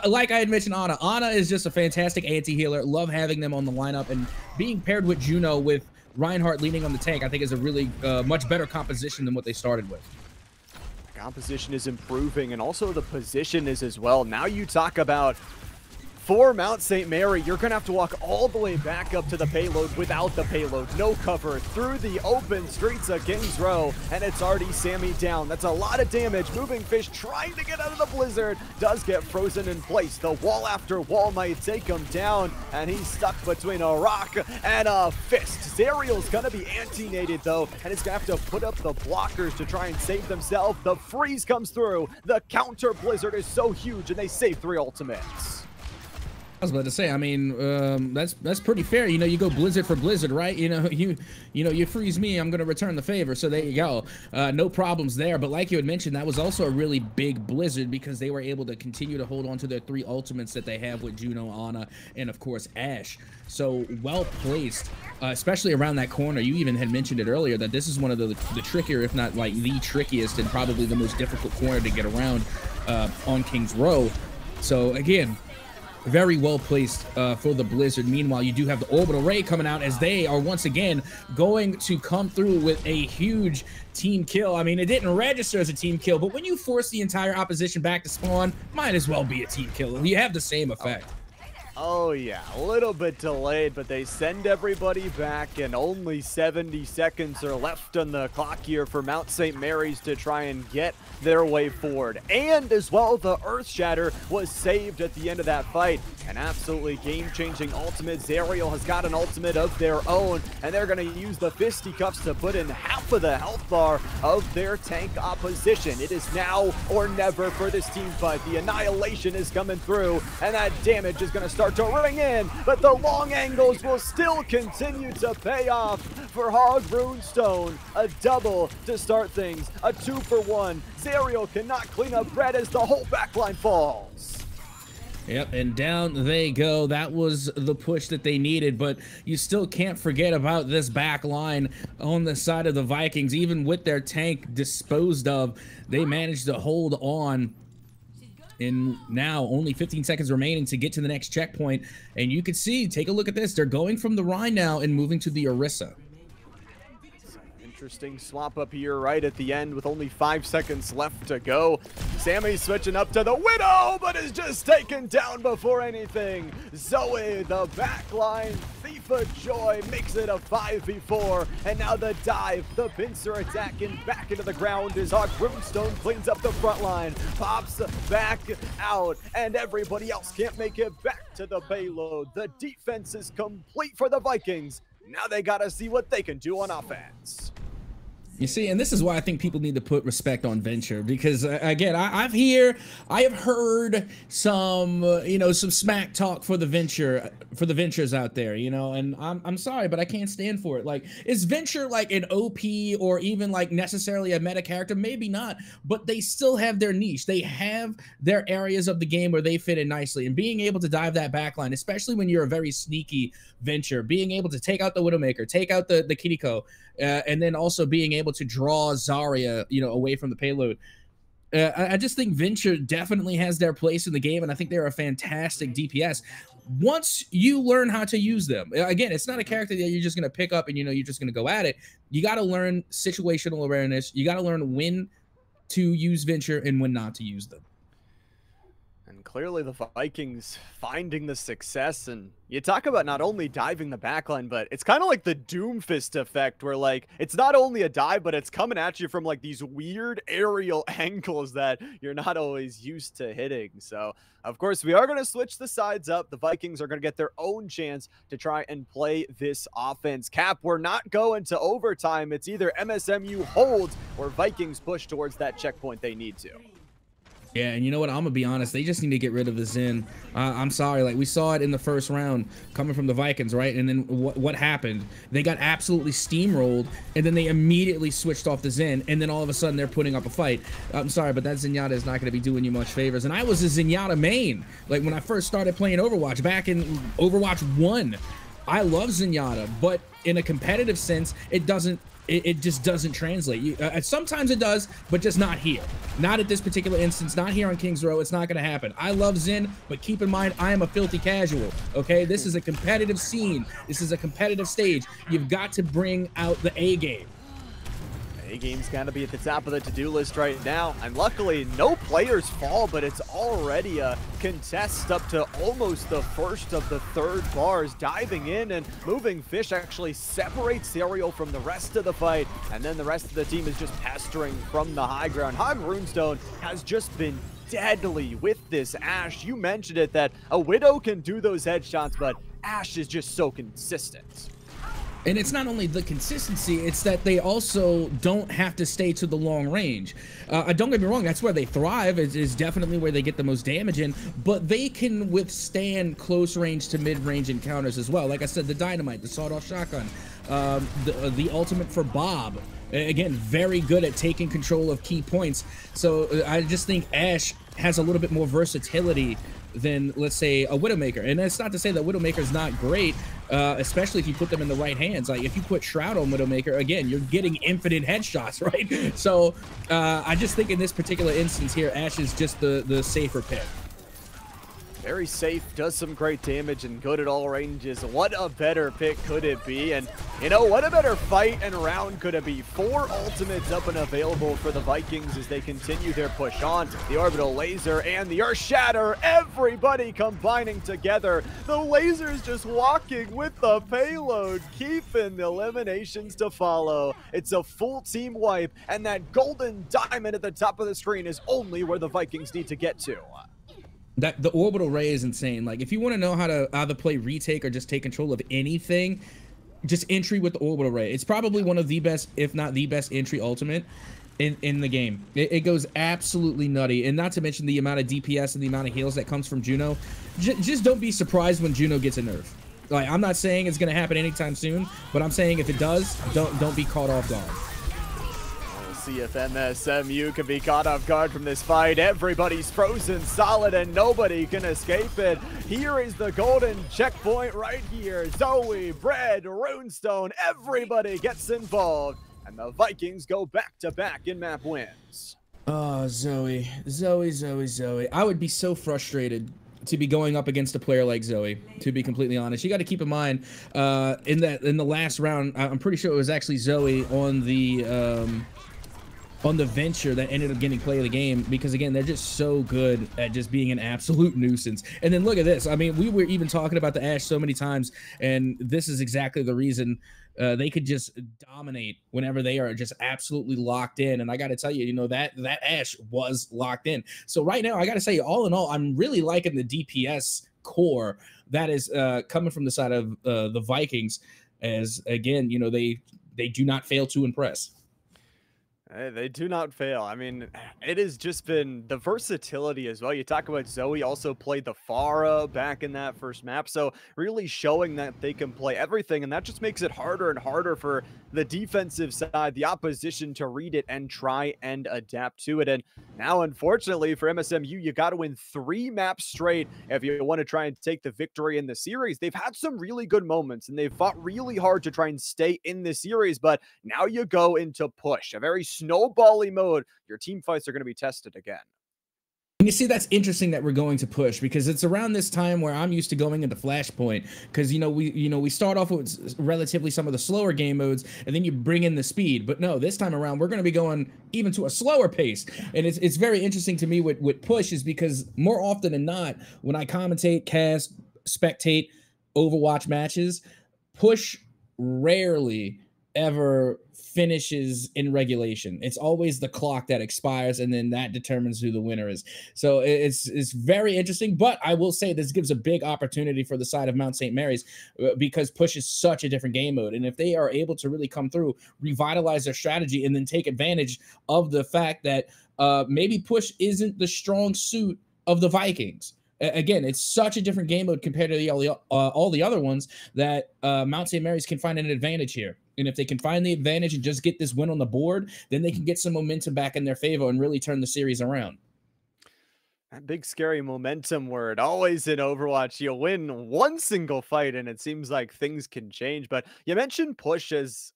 like I had mentioned, Ana is just a fantastic anti-healer. Love having them on the lineup. And being paired with Juno with Reinhardt leaning on the tank, I think is a really much better composition than what they started with. Composition is improving, and also the position is as well. Now you talk about for Mount St. Mary, you're going to have to walk all the way back up to the payload without the payload. No cover through the open streets of Kings Row, and it's already Sammy down. That's a lot of damage. Moving Fish trying to get out of the blizzard, does get frozen in place. The wall after wall might take him down, and he's stuck between a rock and a fist. Zerial's going to be anti-nated, though, and he's going to have to put up the blockers to try and save themselves. The freeze comes through. The counter blizzard is so huge, and they save 3 ultimates. I was about to say, I mean, that's pretty fair. You know, you go blizzard for blizzard, right? You know, you freeze me, I'm gonna return the favor. So there you go. No problems there. But like you had mentioned, that was also a really big blizzard because they were able to continue to hold on to their 3 ultimates that they have with Juno, Ana, and of course Ashe. So well placed, especially around that corner. You even had mentioned it earlier that this is one of the trickier, if not like the trickiest, and probably the most difficult corner to get around on Kings Row. So again, Very well placed for the Blizzard. Meanwhile, you do have the orbital ray coming out as they are once again going to come through with a huge team kill. I mean, it didn't register as a team kill, but when you force the entire opposition back to spawn, might as well be a team kill. You have the same effect. Oh yeah, a little bit delayed, but they send everybody back, and only 70 seconds are left on the clock here for Mount St. Mary's to try and get their way forward. And as well, the Earth Shatter was saved at the end of that fight. An absolutely game-changing ultimate. Zariel has got an ultimate of their own, and they're going to use the fisticuffs to put in half of the health bar of their tank opposition. It is now or never for this team fight. The annihilation is coming through, and that damage is going to start to ring in, but the long angles will still continue to pay off for Hog Runestone. A double to start things, a 2-for-1. Zariel cannot clean up red as the whole backline falls. Yep, and down they go. That was the push that they needed, but you still can't forget about this back line on the side of the Vikings. Even with their tank disposed of, they managed to hold on. And now only 15 seconds remaining to get to the next checkpoint. And you can see, take a look at this. They're going from the Rhine now and moving to the Orisa. Interesting swap up here right at the end with only 5 seconds left to go. Sammy switching up to the Widow, but is just taken down before anything. Zoe, the backline thief of joy, makes it a 5v4. And now the dive, the pincer attack, and back into the ground as Hog Runestone cleans up the front line. Pops back out, and everybody else can't make it back to the payload. The defense is complete for the Vikings. Now they gotta see what they can do on offense. You see, and this is why I think people need to put respect on Venture, because again, I have heard some, some smack talk for the Ventures out there, and I'm sorry, but I can't stand for it. Like, is Venture like an OP or even like necessarily a meta character? Maybe not, but they still have their niche. They have their areas of the game where they fit in nicely, and being able to dive that backline, especially when you're a very sneaky Venture, being able to take out the Widowmaker, take out the Kiriko, and then also being able to draw Zarya, away from the payload. I just think Venture definitely has their place in the game, and I think they're a fantastic DPS. Once you learn how to use them, again, it's not a character that you're just going to pick up and, you're just going to go at it. You got to learn situational awareness. You got to learn when to use Venture and when not to use them. And clearly the Vikings finding the success, and you talk about not only diving the backline, but it's kind of like the Doomfist effect where like it's not only a dive, but it's coming at you from like these weird aerial angles that you're not always used to hitting. So of course we are going to switch the sides up. The Vikings are going to get their own chance to try and play this offense. Cap, we're not going to overtime. It's either MSMU holds or Vikings push towards that checkpoint they need to. Yeah, and you know what? I'm going to be honest. They just need to get rid of the Zen. I'm sorry. Like, we saw it in the first round coming from the Vikings, right? And then what happened? They got absolutely steamrolled, and then they immediately switched off the Zen, and then all of a sudden they're putting up a fight. I'm sorry, but that Zenyatta is not going to be doing you much favors. And I was a Zenyatta main. Like, when I first started playing Overwatch, back in Overwatch 1, I love Zenyatta, but in a competitive sense, it just doesn't translate. Sometimes it does, but just not here. Not at this particular instance, not here on Kings Row. It's not going to happen. I love Zen, but keep in mind, I am a filthy casual, okay? This is a competitive scene. This is a competitive stage. You've got to bring out the A game. A-game's got to be at the top of the to-do list right now. And luckily, no players fall, but it's already a contest up to almost the first of the third bars. Diving in and moving fish actually separates Zariel from the rest of the fight. And then the rest of the team is just pestering from the high ground. Hog Runestone has just been deadly with this Ashe. You mentioned it, that a Widow can do those headshots, but Ashe is just so consistent. And it's not only the consistency, it's that they also don't have to stay to the long range. Don't get me wrong, that's where they thrive, is definitely where they get the most damage in, but they can withstand close range to mid-range encounters as well. Like I said, the Dynamite, the sawed-off shotgun, the ultimate for Bob. Again, very good at taking control of key points. So I just think Ashe has a little bit more versatility than, let's say, a Widowmaker. And that's not to say that Widowmaker is not great, especially if you put them in the right hands. Like, if you put Shroud on Widowmaker, again, you're getting infinite headshots, right? So I just think in this particular instance here, Ashe is just the safer pick. Very safe, does some great damage, and good at all ranges. What a better pick could it be? And, you know, what a better fight and round could it be? 4 ultimates up and available for the Vikings as they continue their push on. The Orbital Laser and the Earth Shatter, everybody combining together. The Laser's just walking with the payload, keeping the eliminations to follow. It's a full team wipe, and that golden diamond at the top of the screen is only where the Vikings need to get to. That the orbital ray is insane. Like, if you want to know how to either play retake or just take control of anything, just entry with the orbital ray. It's probably one of the best, if not the best, entry ultimate in the game. It goes absolutely nutty, and not to mention the amount of DPS and the amount of heals that comes from Juno. Just don't be surprised when Juno gets a nerf. Like, I'm not saying it's gonna happen anytime soon, but I'm saying if it does, don't be caught off guard. See if MSMU can be caught off guard from this fight. Everybody's frozen solid and nobody can escape it. Here is the golden checkpoint right here. Zoe, Bread, Runestone, everybody gets involved. And the Vikings go back-to-back in map wins. Oh, Zoe. I would be so frustrated to be going up against a player like Zoe, to be completely honest. You got to keep in mind, in the last round, I'm pretty sure it was actually Zoe on the Venture that ended up getting play of the game, because again, they're just so good at just being an absolute nuisance. And then look at this. I mean, we were even talking about the Ashe so many times, and this is exactly the reason they could just dominate whenever they are just absolutely locked in. And I got to tell you, you know, that Ashe was locked in. So right now, I got to say, all in all, I'm really liking the DPS core that is coming from the side of the Vikings, as again, you know, they do not fail to impress. They do not fail. I mean, it has just been the versatility as well. You talk about Zoe also played the Pharah back in that first map, so really showing that they can play everything, and that just makes it harder and harder for the defensive side, the opposition, to read it and try and adapt to it. And now, unfortunately, for MSMU, you got to win 3 maps straight if you want to try and take the victory in the series. They've had some really good moments, and they've fought really hard to try and stay in this series, but now you go into push, a very snowbally mode. Your team fights are going to be tested again. And you see, that's interesting that we're going to push, because it's around this time where I'm used to going into Flashpoint, because we start off with relatively some of the slower game modes, and then you bring in the speed. But no, this time around we're going to be going even to a slower pace, and it's very interesting to me with push, is because more often than not, when I commentate, cast, spectate Overwatch matches, push rarely ever finishes in regulation. It's always the clock that expires, and then that determines who the winner is. So it's very interesting, but I will say this gives a big opportunity for the side of Mount St. Mary's, because push is such a different game mode, and if they are able to really come through, revitalize their strategy, and then take advantage of the fact that maybe push isn't the strong suit of the Vikings. Again, it's such a different game mode compared to all the other ones, that Mount St. Mary's can find an advantage here. And if they can find the advantage and just get this win on the board, then they can get some momentum back in their favor and really turn the series around. That big scary momentum word, always in Overwatch. You'll win one single fight and it seems like things can change. But you mentioned push as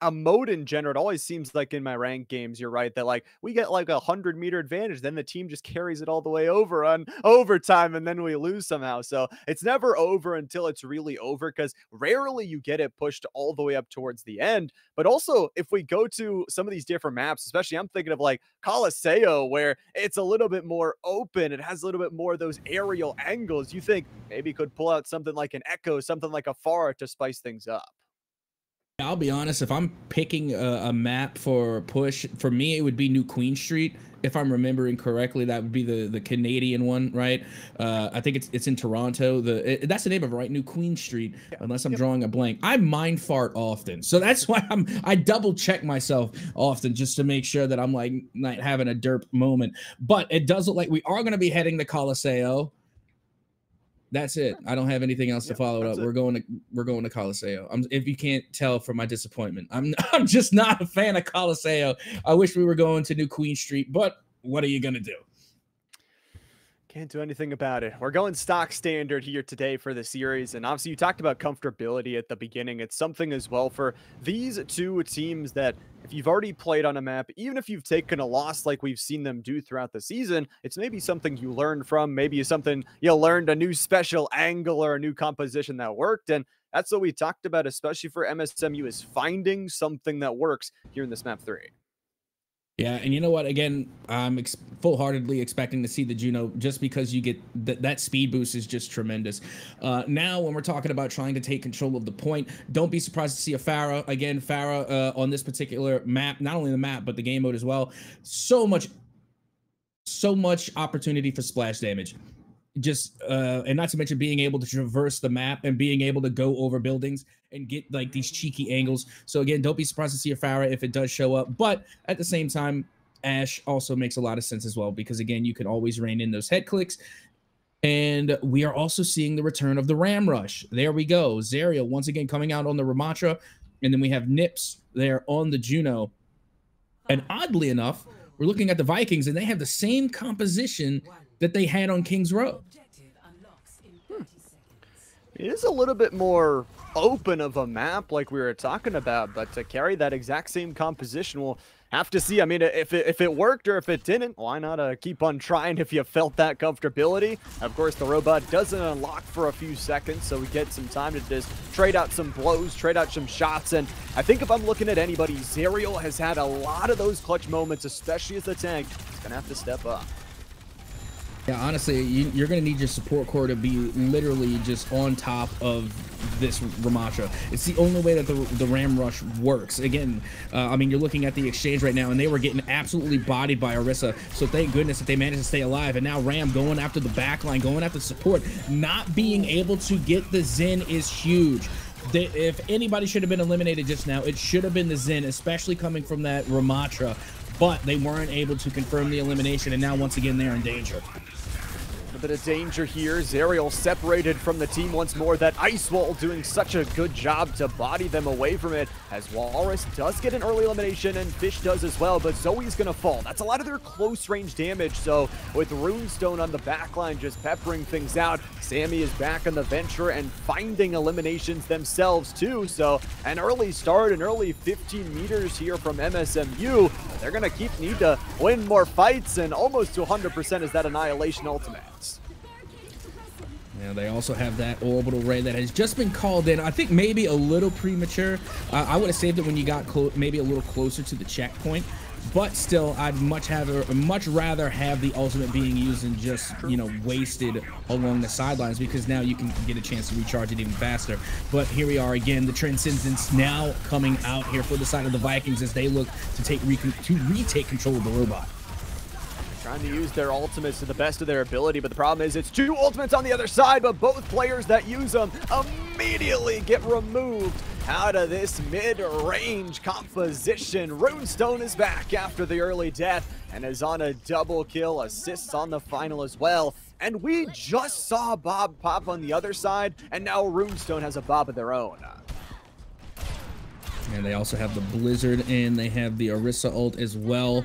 a mode in general. It always seems like in my ranked games, you're right, that like we get like 100-meter advantage, then the team just carries it all the way over on overtime, and then we lose somehow. So it's never over until it's really over, because rarely you get it pushed all the way up towards the end. But also, if we go to some of these different maps, especially I'm thinking of like Colosseo, where it's a little bit more open, it has a little bit more of those aerial angles, you think maybe could pull out something like an Echo, something like a Pharah to spice things up. I'll be honest, if I'm picking a map for push, for me, it would be New Queen Street. If I'm remembering correctly, that would be the Canadian one, right? I think it's in Toronto. That's the name of it, right? New Queen Street, yeah. Unless I'm drawing a blank. I mind fart often, so that's why I double check myself often, just to make sure that I'm like not having a derp moment. But it does look like we are going to be heading to Colosseo. That's it. I don't have anything else to follow it up. We're going to Colosseo. If you can't tell from my disappointment, I'm just not a fan of Colosseo. I wish we were going to New Queen Street, but what are you gonna do? Can't do anything about it. We're going stock standard here today for the series. And obviously, you talked about comfortability at the beginning. It's something as well for these two teams that if you've already played on a map, even if you've taken a loss like we've seen them do throughout the season, it's maybe something you learned from, maybe something you learned a new special angle or a new composition that worked. And that's what we talked about, especially for MSMU, is finding something that works here in this map 3. Yeah, and you know what? Again, I'm full-heartedly expecting to see the Juno just because you get that speed boost is just tremendous. Now, when we're talking about trying to take control of the point, don't be surprised to see a Pharah. Again, Pharah on this particular map, not only the map, but the game mode as well. So much opportunity for splash damage. Just and not to mention being able to traverse the map and being able to go over buildings and get like these cheeky angles. So again, don't be surprised to see a Pharah if it does show up, but at the same time, Ashe also makes a lot of sense as well, because again, you can always rein in those head clicks. And we are also seeing the return of the Ram Rush. There we go. Zerial once again coming out on the Ramatra, and then we have Nips there on the Juno. And oddly enough, we're looking at the Vikings and they have the same composition that they had on King's Row. It is a little bit more open of a map like we were talking about, but to carry that exact same composition, we'll have to see. I mean, if it worked or if it didn't, why not keep on trying if you felt that comfortability? Of course, the robot doesn't unlock for a few seconds, so we get some time to just trade out some blows, trade out some shots, and I think if I'm looking at anybody, Zerial has had a lot of those clutch moments, especially as the tank. He's going to have to step up. Yeah, honestly, you're going to need your support core to be literally just on top of this Ramatra. It's the only way that the Ram Rush works. Again, I mean, you're looking at the exchange right now, and they were getting absolutely bodied by Orisa, so thank goodness that they managed to stay alive. And now Ram going after the backline, going after support. Not being able to get the Zen is huge. If anybody should have been eliminated just now, it should have been the Zen, especially coming from that Ramatra. But they weren't able to confirm the elimination, and now once again they're in danger. A bit of danger here. Zerial separated from the team once more. That ice wall doing such a good job to body them away from it, as Walrus does get an early elimination and Fish does as well, but Zoe's gonna fall. That's a lot of their close range damage, so with Runestone on the backline just peppering things out, Sammy is back on the Venture and finding eliminations themselves too, so an early start, an early 15 meters here from MSMU. They're gonna need to win more fights, and almost to 100% is that Annihilation ultimate. Yeah, they also have that orbital ray that has just been called in. I think maybe a little premature. I would have saved it when you got maybe a little closer to the checkpoint, but still, I'd much rather have the ultimate being used and just, you know, wasted along the sidelines, because now you can get a chance to recharge it even faster. But here we are again, the Transcendence now coming out here for the side of the Vikings as they look to retake control of the robot. Trying to use their ultimates to the best of their ability, but the problem is it's two ultimates on the other side, but both players that use them immediately get removed out of this mid-range composition. Runestone is back after the early death and is on a double kill, assists on the final as well. And we just saw Bob pop on the other side, and now Runestone has a Bob of their own. And they also have the Blizzard, and they have the Orisa ult as well,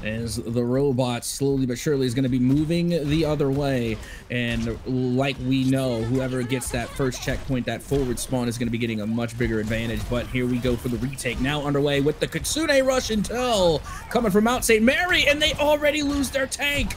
as the robot slowly but surely is going to be moving the other way. And like we know, whoever gets that first checkpoint, that forward spawn, is going to be getting a much bigger advantage. But here we go for the retake, now underway with the Kitsune Rush Intel coming from Mount St. Mary, and they already lose their tank.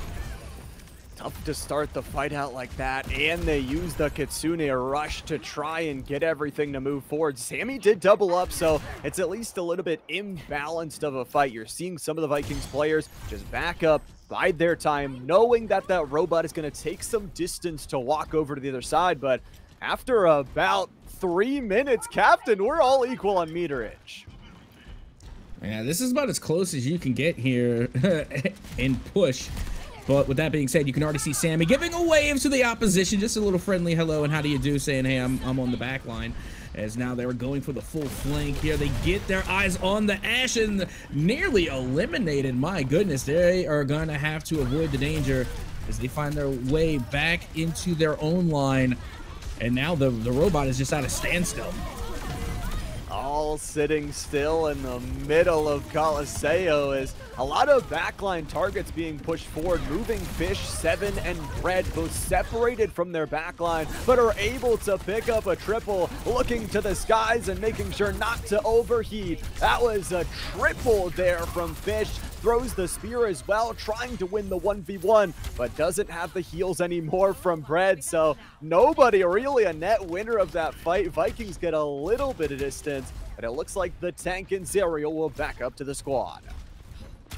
Tough to start the fight out like that, and they use the Kitsune Rush to try and get everything to move forward. Sammy did double up, so it's at least a little bit imbalanced of a fight. You're seeing some of the Vikings players just back up, bide their time, knowing that that robot is going to take some distance to walk over to the other side. But after about 3 minutes, Captain, we're all equal on meterage. Yeah, this is about as close as you can get here in push. But with that being said, you can already see Sammy giving a wave to the opposition. Just a little friendly hello and how do you do, saying, hey, I'm on the back line. As now they were going for the full flank here. They get their eyes on the Ashe and nearly eliminated. My goodness, they are going to have to avoid the danger as they find their way back into their own line. And now the robot is just at a standstill. all sitting still in the middle of Coliseo as a lot of backline targets being pushed forward. Moving Fish, Seven, and Bread both separated from their backline, but are able to pick up a triple, looking to the skies and making sure not to overheat. That was a triple there from Fish. Throws the spear as well, trying to win the 1v1, but doesn't have the heals anymore from Bread, so nobody really a net winner of that fight. Vikings get a little bit of distance, but it looks like the tank and Zerial will back up to the squad.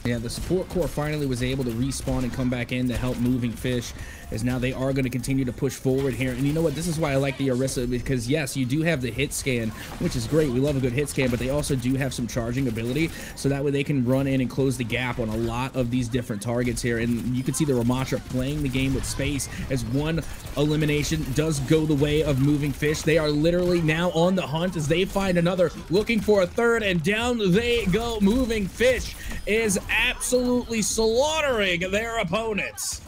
Yeah, the support core finally was able to respawn and come back in to help Moving Fish, as now they are going to continue to push forward here. And you know what? This is why I like the Orisa, because yes, you do have the hit scan, which is great. We love a good hit scan, but they also do have some charging ability, so that way they can run in and close the gap on a lot of these different targets here. And you can see the Ramatra playing the game with space, as one elimination does go the way of Moving Fish. They are literally now on the hunt as they find another, looking for a third, and down they go. Moving Fish is absolutely slaughtering their opponents.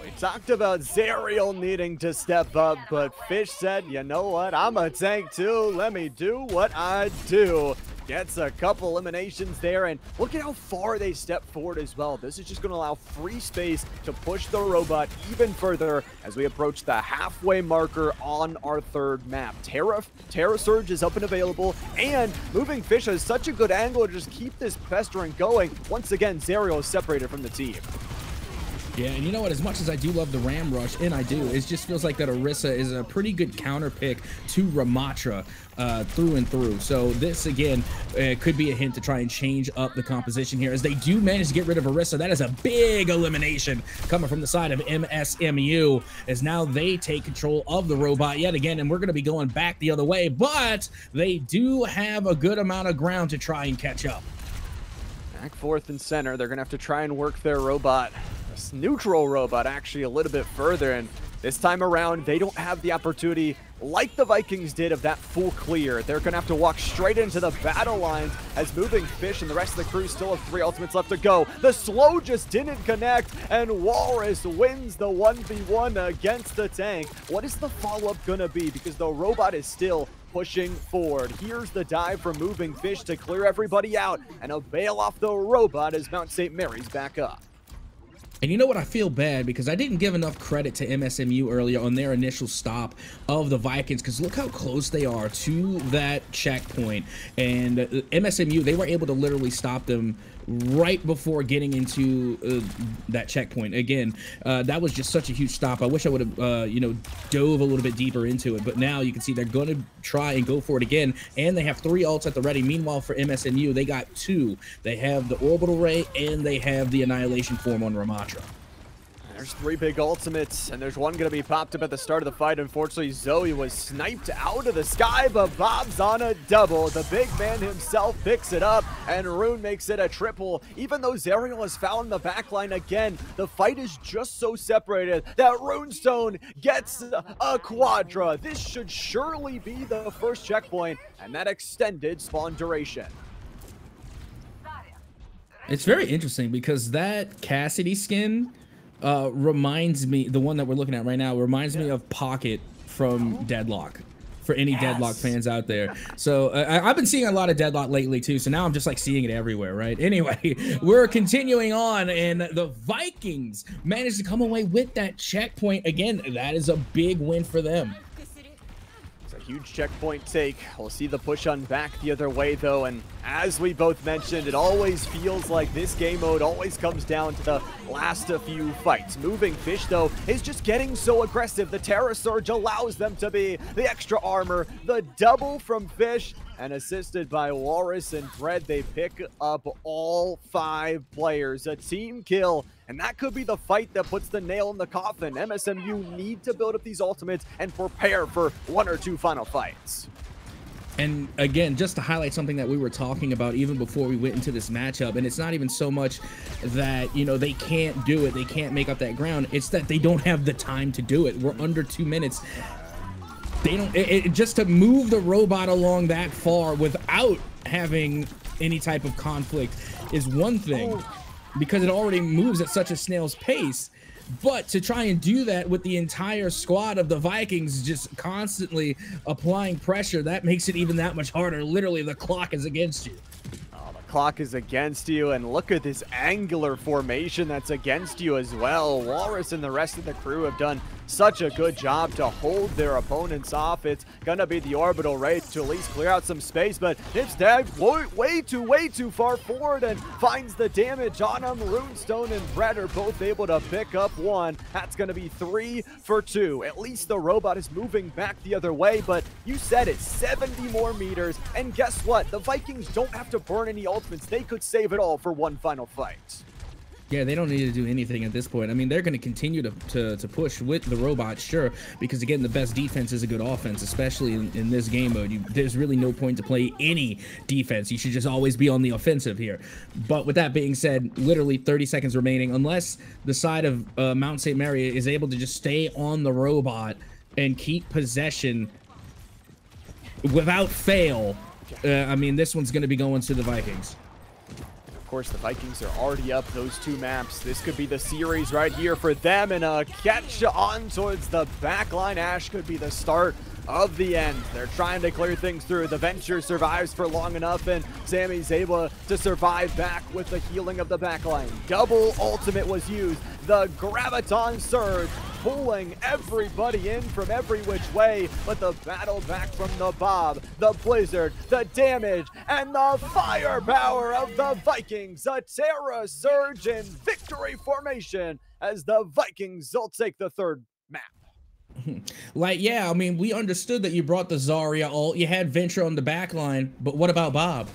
We talked about Zerial needing to step up, but Fish said, you know what, I'm a tank too, let me do what I do. Gets a couple eliminations there, and look at how far they step forward as well. This is just going to allow free space to push the robot even further as we approach the halfway marker on our third map. Terra Surge is up and available, and Moving Fish has such a good angle to just keep this pestering going. Once again, Zerial is separated from the team. Yeah, and you know what? As much as I do love the Ram Rush, and I do, it just feels like that Orisa is a pretty good counter pick to Ramatra through and through. So this, again, could be a hint to try and change up the composition here, as they do manage to get rid of Orisa. That is a big elimination coming from the side of MSMU, as now they take control of the robot yet again, and we're going to be going back the other way, but they do have a good amount of ground to try and catch up. Back fourth and center, they're going to have to try and work their robot, this neutral robot, actually a little bit further, and this time around, they don't have the opportunity like the Vikings did of that full clear. They're going to have to walk straight into the battle lines, as Moving Fish and the rest of the crew still have 3 ultimates left to go. The slow just didn't connect, and Walrus wins the 1v1 against the tank. What is the follow-up going to be? Because the robot is still pushing forward. Here's the dive from Moving Fish to clear everybody out and a bail off the robot as Mount St. Mary's back up. And you know what? I feel bad because I didn't give enough credit to MSMU earlier on their initial stop of the Vikings, because look how close they are to that checkpoint. And MSMU, they were able to literally stop them right before getting into that checkpoint. Again, that was just such a huge stop. I wish I would have, you know, dove a little bit deeper into it. But now you can see they're going to try and go for it again. And they have 3 ults at the ready. Meanwhile, for MSMU, they got 2. They have the Orbital Ray and they have the Annihilation Form on Ramatra. There's 3 big ultimates, and there's one going to be popped up at the start of the fight. Unfortunately, Zoe was sniped out of the sky, but Bob's on a double. The big man himself picks it up, and Rune makes it a triple. Even though Zerial has found the backline again, the fight is just so separated that Runestone gets a quadra. This should surely be the first checkpoint, and that extended spawn duration. It's very interesting because that Cassidy skin reminds me, the one that we're looking at right now, reminds me of Pocket from Deadlock, for any Deadlock fans out there. So I've been seeing a lot of Deadlock lately too, so now I'm just like seeing it everywhere, right? Anyway, we're continuing on, and the Vikings managed to come away with that checkpoint. Again, that is a big win for them. Huge checkpoint take. We'll see the push on back the other way though, and as we both mentioned, it always feels like this game mode always comes down to the last few fights. Moving Fish though is just getting so aggressive. The Terra Surge allows them to be, the extra armor, the double from Fish, and assisted by Walrus and Bread, they pick up all 5 players. A team kill, and that could be the fight that puts the nail in the coffin. MSMU need to build up these ultimates and prepare for 1 or 2 final fights. And again, just to highlight something that we were talking about even before we went into this matchup, and it's not even so much that, you know, they can't do it, they can't make up that ground, it's that they don't have the time to do it. We're under 2 minutes. They don't, just to move the robot along that far without having any type of conflict is one thing, because it already moves at such a snail's pace. But to try and do that with the entire squad of the Vikings just constantly applying pressure, that makes it even that much harder. Literally, the clock is against you. Clock is against you, and look at this angular formation that's against you as well. Walrus and the rest of the crew have done such a good job to hold their opponents off. It's gonna be the orbital raid to at least clear out some space, but Nipstag way too far forward and finds the damage on him. Runestone and Brett are both able to pick up one. That's gonna be 3 for 2. At least the robot is moving back the other way, but you said it, 70 more meters, and guess what? The Vikings don't have to burn any ultimates. They could save it all for one final fight. Yeah, they don't need to do anything at this point. I mean, they're going to continue to push with the robot, sure, because again, the best defense is a good offense, especially in this game mode. There's really no point to play any defense. You should just always be on the offensive here. But with that being said, literally 30 seconds remaining, unless the side of Mount St. Mary is able to just stay on the robot and keep possession without fail, I mean, this one's going to be going to the Vikings. Of course, the Vikings are already up those 2 maps. This could be the series right here for them, and a catch on towards the back line. Ash could be the start of the end. They're trying to clear things through. The Venture survives for long enough, and Sammy's able to survive back with the healing of the backline. Double ultimate was used. The Graviton Surge pulling everybody in from every which way, but the battle back from the Bob, the Blizzard, the damage, and the firepower of the Vikings. A Terra Surge in victory formation as the Vikings will take the 3rd map. Like, yeah, I mean, we understood that you brought the Zarya ult. You had Venture on the back line, but what about Bob?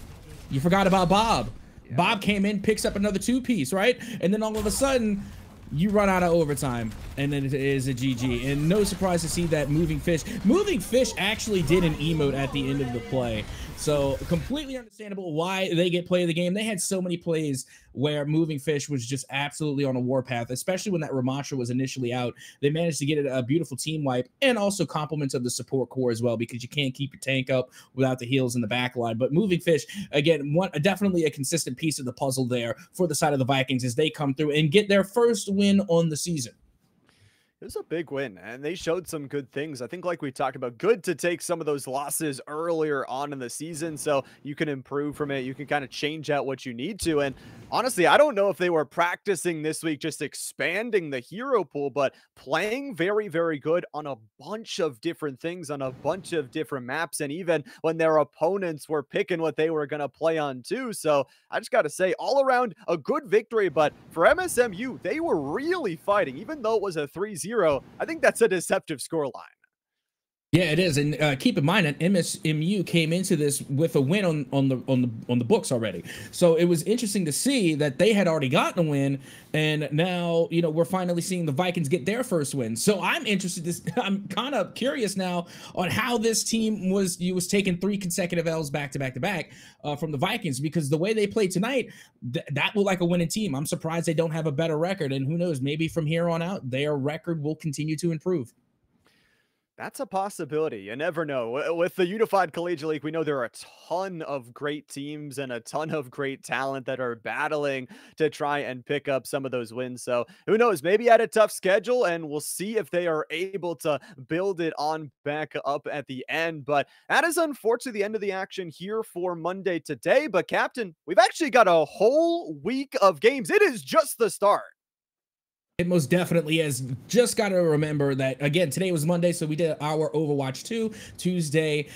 You forgot about Bob. Yeah. Bob came in, picks up another 2-piece, right? And then all of a sudden, you run out of overtime, and then it is a GG. And no surprise to see that Moving Fish. Moving Fish actually did an emote at the end of the play. So completely understandable why they get play of the game. They had so many plays where Moving Fish was just absolutely on a warpath, especially when that Ramattra was initially out. They managed to get a beautiful team wipe and also compliments of the support core as well, because you can't keep your tank up without the heals in the back line. But Moving Fish, again, definitely a consistent piece of the puzzle there for the side of the Vikings as they come through and get their first win on the season. It was a big win, and they showed some good things. I think, like we talked about, good to take some of those losses earlier on in the season so you can improve from it. You can kind of change out what you need to. And honestly, I don't know if they were practicing this week, just expanding the hero pool, but playing very, very good on a bunch of different things, on a bunch of different maps, and even when their opponents were picking what they were going to play on too. So I just got to say, all around a good victory, but for MSMU, they were really fighting, even though it was a 3-0. I think that's a deceptive scoreline. Yeah, it is, and keep in mind that MSMU came into this with a win on the books already. So it was interesting to see that they had already gotten a win, and now we're finally seeing the Vikings get their first win. So I'm interested. I'm kind of curious now on how this team was taking 3 consecutive L's back to back from the Vikings, because the way they played tonight, that looked like a winning team. I'm surprised they don't have a better record, and who knows, maybe from here on out their record will continue to improve. That's a possibility. You never know. With the Unified Collegiate League, we know there are a ton of great teams and a ton of great talent that are battling to try and pick up some of those wins. So who knows? Maybe at a tough schedule, and we'll see if they are able to build it on back up at the end. But that is unfortunately the end of the action here for Monday today. But Captain, we've actually got a whole week of games. It is just the start. It most definitely is. Just got to remember that, again, today was Monday, so we did our Overwatch 2. Tuesday,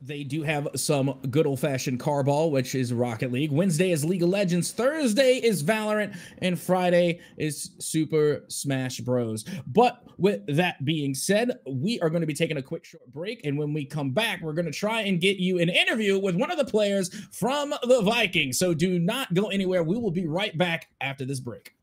they do have some good old-fashioned Carball, which is Rocket League. Wednesday is League of Legends. Thursday is Valorant. And Friday is Super Smash Bros. But with that being said, we are going to be taking a quick short break. And when we come back, we're going to try and get you an interview with one of the players from the Vikings. So do not go anywhere. We will be right back after this break.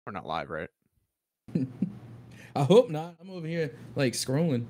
We're not live, right? I hope not. I'm over here like scrolling.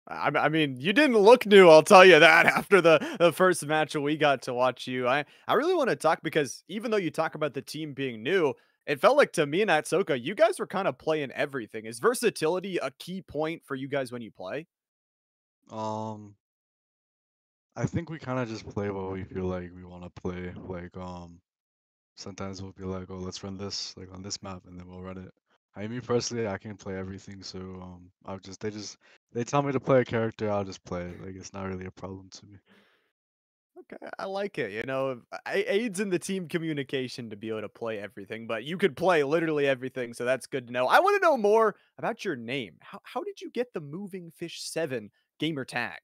I mean, you didn't look new, I'll tell you that after the first match we got to watch you. I really want to talk because even though you talk about the team being new, it felt like to me and Atsoka, you guys were kind of playing everything. Is versatility a key point for you guys when you play? Um, I think we kind of just play what we feel like we want to play. Like, sometimes we'll be like, oh, let's run this like on this map, and then we'll run it. I mean, me personally, I can play everything, so I'll just they tell me to play a character, I'll just play it. Like, it's not really a problem to me. Okay, I like it. You know, aids in the team communication to be able to play everything, but you could play literally everything, so that's good to know. I want to know more about your name. How did you get the Moving Fish 7 gamer tag?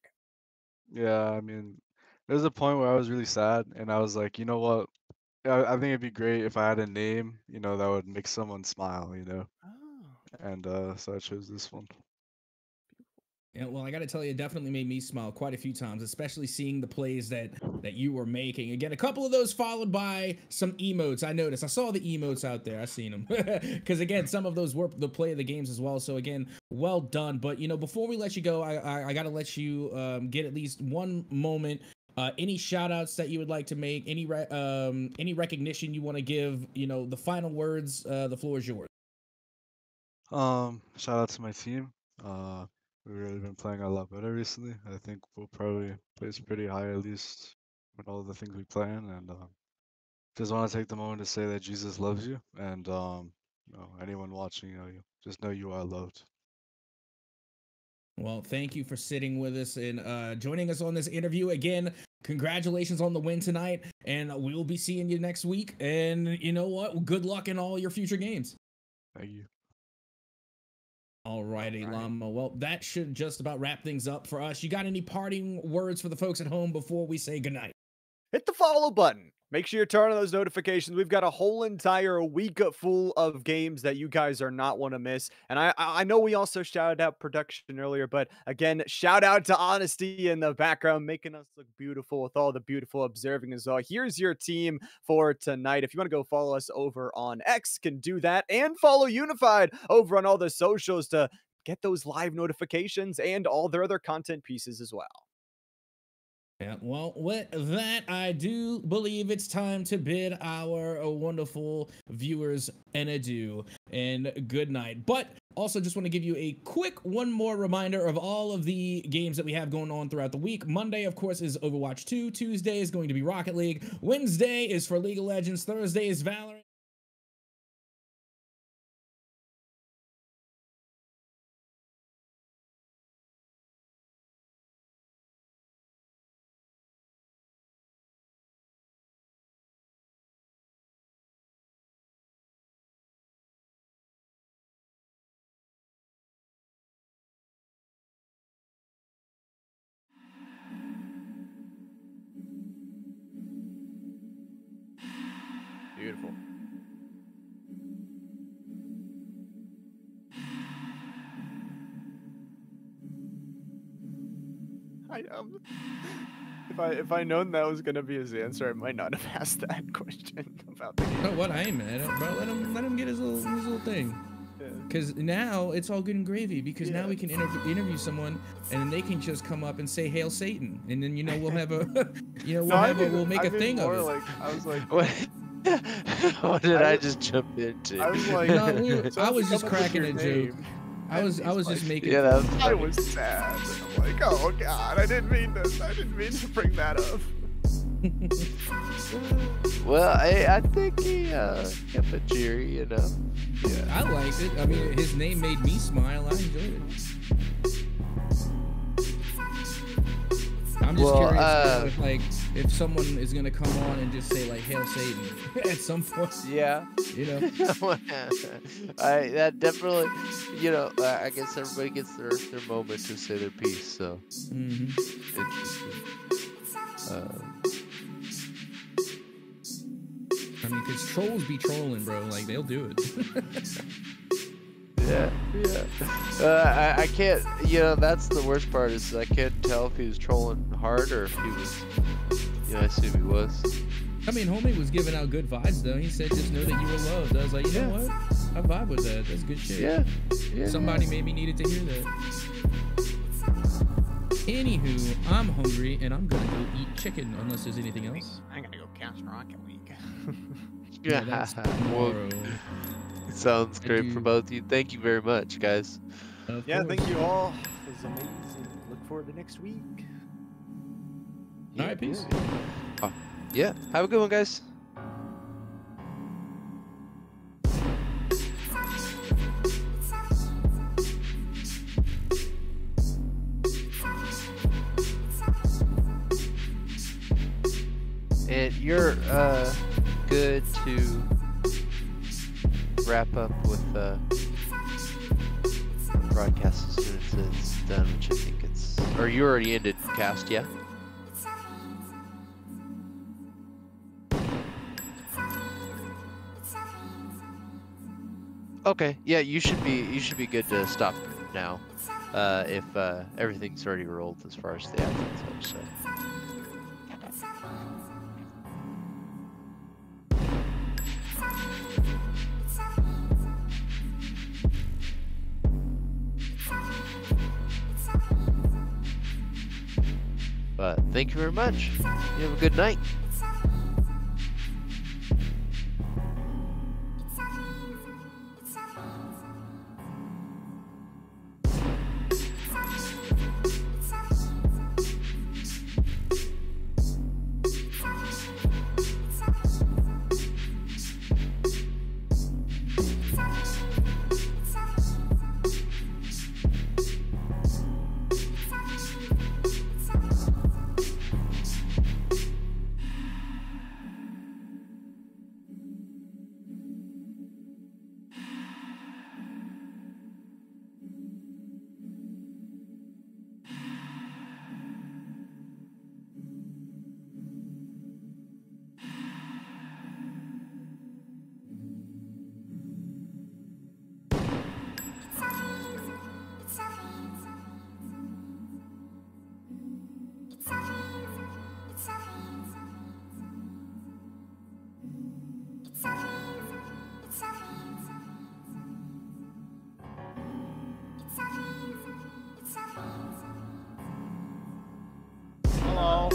Yeah, I mean, there was a point where I was really sad, and I was like, you know what? I think it'd be great if I had a name, that would make someone smile, Oh. and so I chose this one. Yeah, well, I got to tell you, it definitely made me smile quite a few times, especially seeing the plays that you were making. Again, a couple of those followed by some emotes. I noticed. I saw the emotes out there. I seen them because again, some of those were the play of the games as well. So again, well done. But before we let you go, I got to let you get at least one moment. Any shout outs that you would like to make? Any recognition you want to give? The final words. The floor is yours. Shout out to my team. We've really been playing a lot better recently. I think we'll probably place pretty high at least with all the things we plan. And just want to take the moment to say that Jesus loves you, and anyone watching, you just know you are loved. Well, thank you for sitting with us and joining us on this interview. Again, congratulations on the win tonight, and we will be seeing you next week. And you know what? Good luck in all your future games. Thank you. All righty, All right. Llama. Well, that should just about wrap things up for us. You got any parting words for the folks at home before we say goodnight? Hit the follow button. Make sure you turn on those notifications. We've got a whole entire week full of games that you guys are not want to miss. And I know we also shouted out production earlier, but again, shout out to Honesty in the background, making us look beautiful with all the beautiful observing as well. Here's your team for tonight. If you want to go follow us over on X, can do that, and follow Unified over on all the socials to get those live notifications and all their other content pieces as well. Yeah, well, with that, I do believe it's time to bid our wonderful viewers an adieu and good night. But also just want to give you a quick one more reminder of all of the games that we have going on throughout the week. Monday, of course, is Overwatch 2. Tuesday is going to be Rocket League. Wednesday is for League of Legends. Thursday is Valorant. Beautiful. If I known that was gonna be his answer, I might not have asked that question about the game. Oh, what? I ain't mad at, bro. Let him get his little thing. Because now it's all good and gravy. Because now we can interview someone, and then they can just come up and say "Hail Satan," and then we'll have a we'll make a thing of it. Like, I was like, What? What did I just jump into? I was like, No, I was just cracking a joke. I was just making. Yeah, that was I was sad. I'm like, oh god, I didn't mean this. I didn't mean to bring that up. well, I think he kept it cheery, Yeah. I liked it. I mean, his name made me smile. I enjoyed it. I'm just curious if someone is gonna come on and just say like "Hail Satan" at some point. Yeah. That definitely, I guess everybody gets their moment to say their piece. So interesting. I mean, because trolls be trolling, bro. Like, they'll do it. Yeah. I can't. You know, that's the worst part is I can't tell if he was trolling hard or if he was. You know, I assume he was. I mean, homie was giving out good vibes though. He said, "Just know that you were loved." I was like, you know what? I vibe with that. That's good shit. Yeah. Somebody maybe needed to hear that. Anywho, I'm hungry and I'm gonna go eat chicken unless there's anything else. I gotta go cast Rocket League. Yeah, that's tomorrow. Sounds great for both of you. Thank you very much, guys. Yeah, thank you all. It was amazing. Look forward to next week. All right, peace. Yeah, have a good one, guys. And you're good to wrap up with the broadcast as soon as it's done, which I think it's... Or you already ended cast, yeah? Okay, yeah, you should be good to stop now. If everything's already rolled as far as the admin touch, so. But thank you very much. You have a good night. Hello.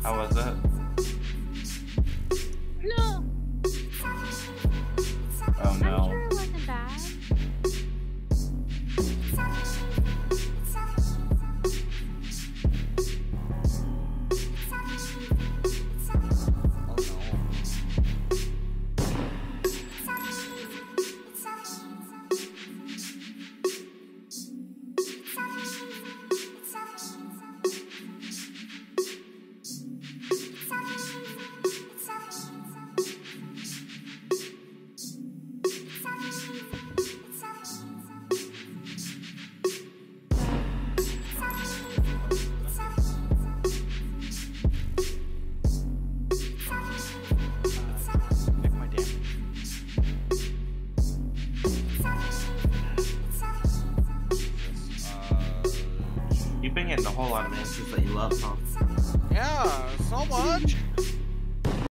How was it? No. Oh no. I'm sure it wasn't bad. Pick my damage. You've been getting a whole lot of answers that you love, huh? Yeah, so much.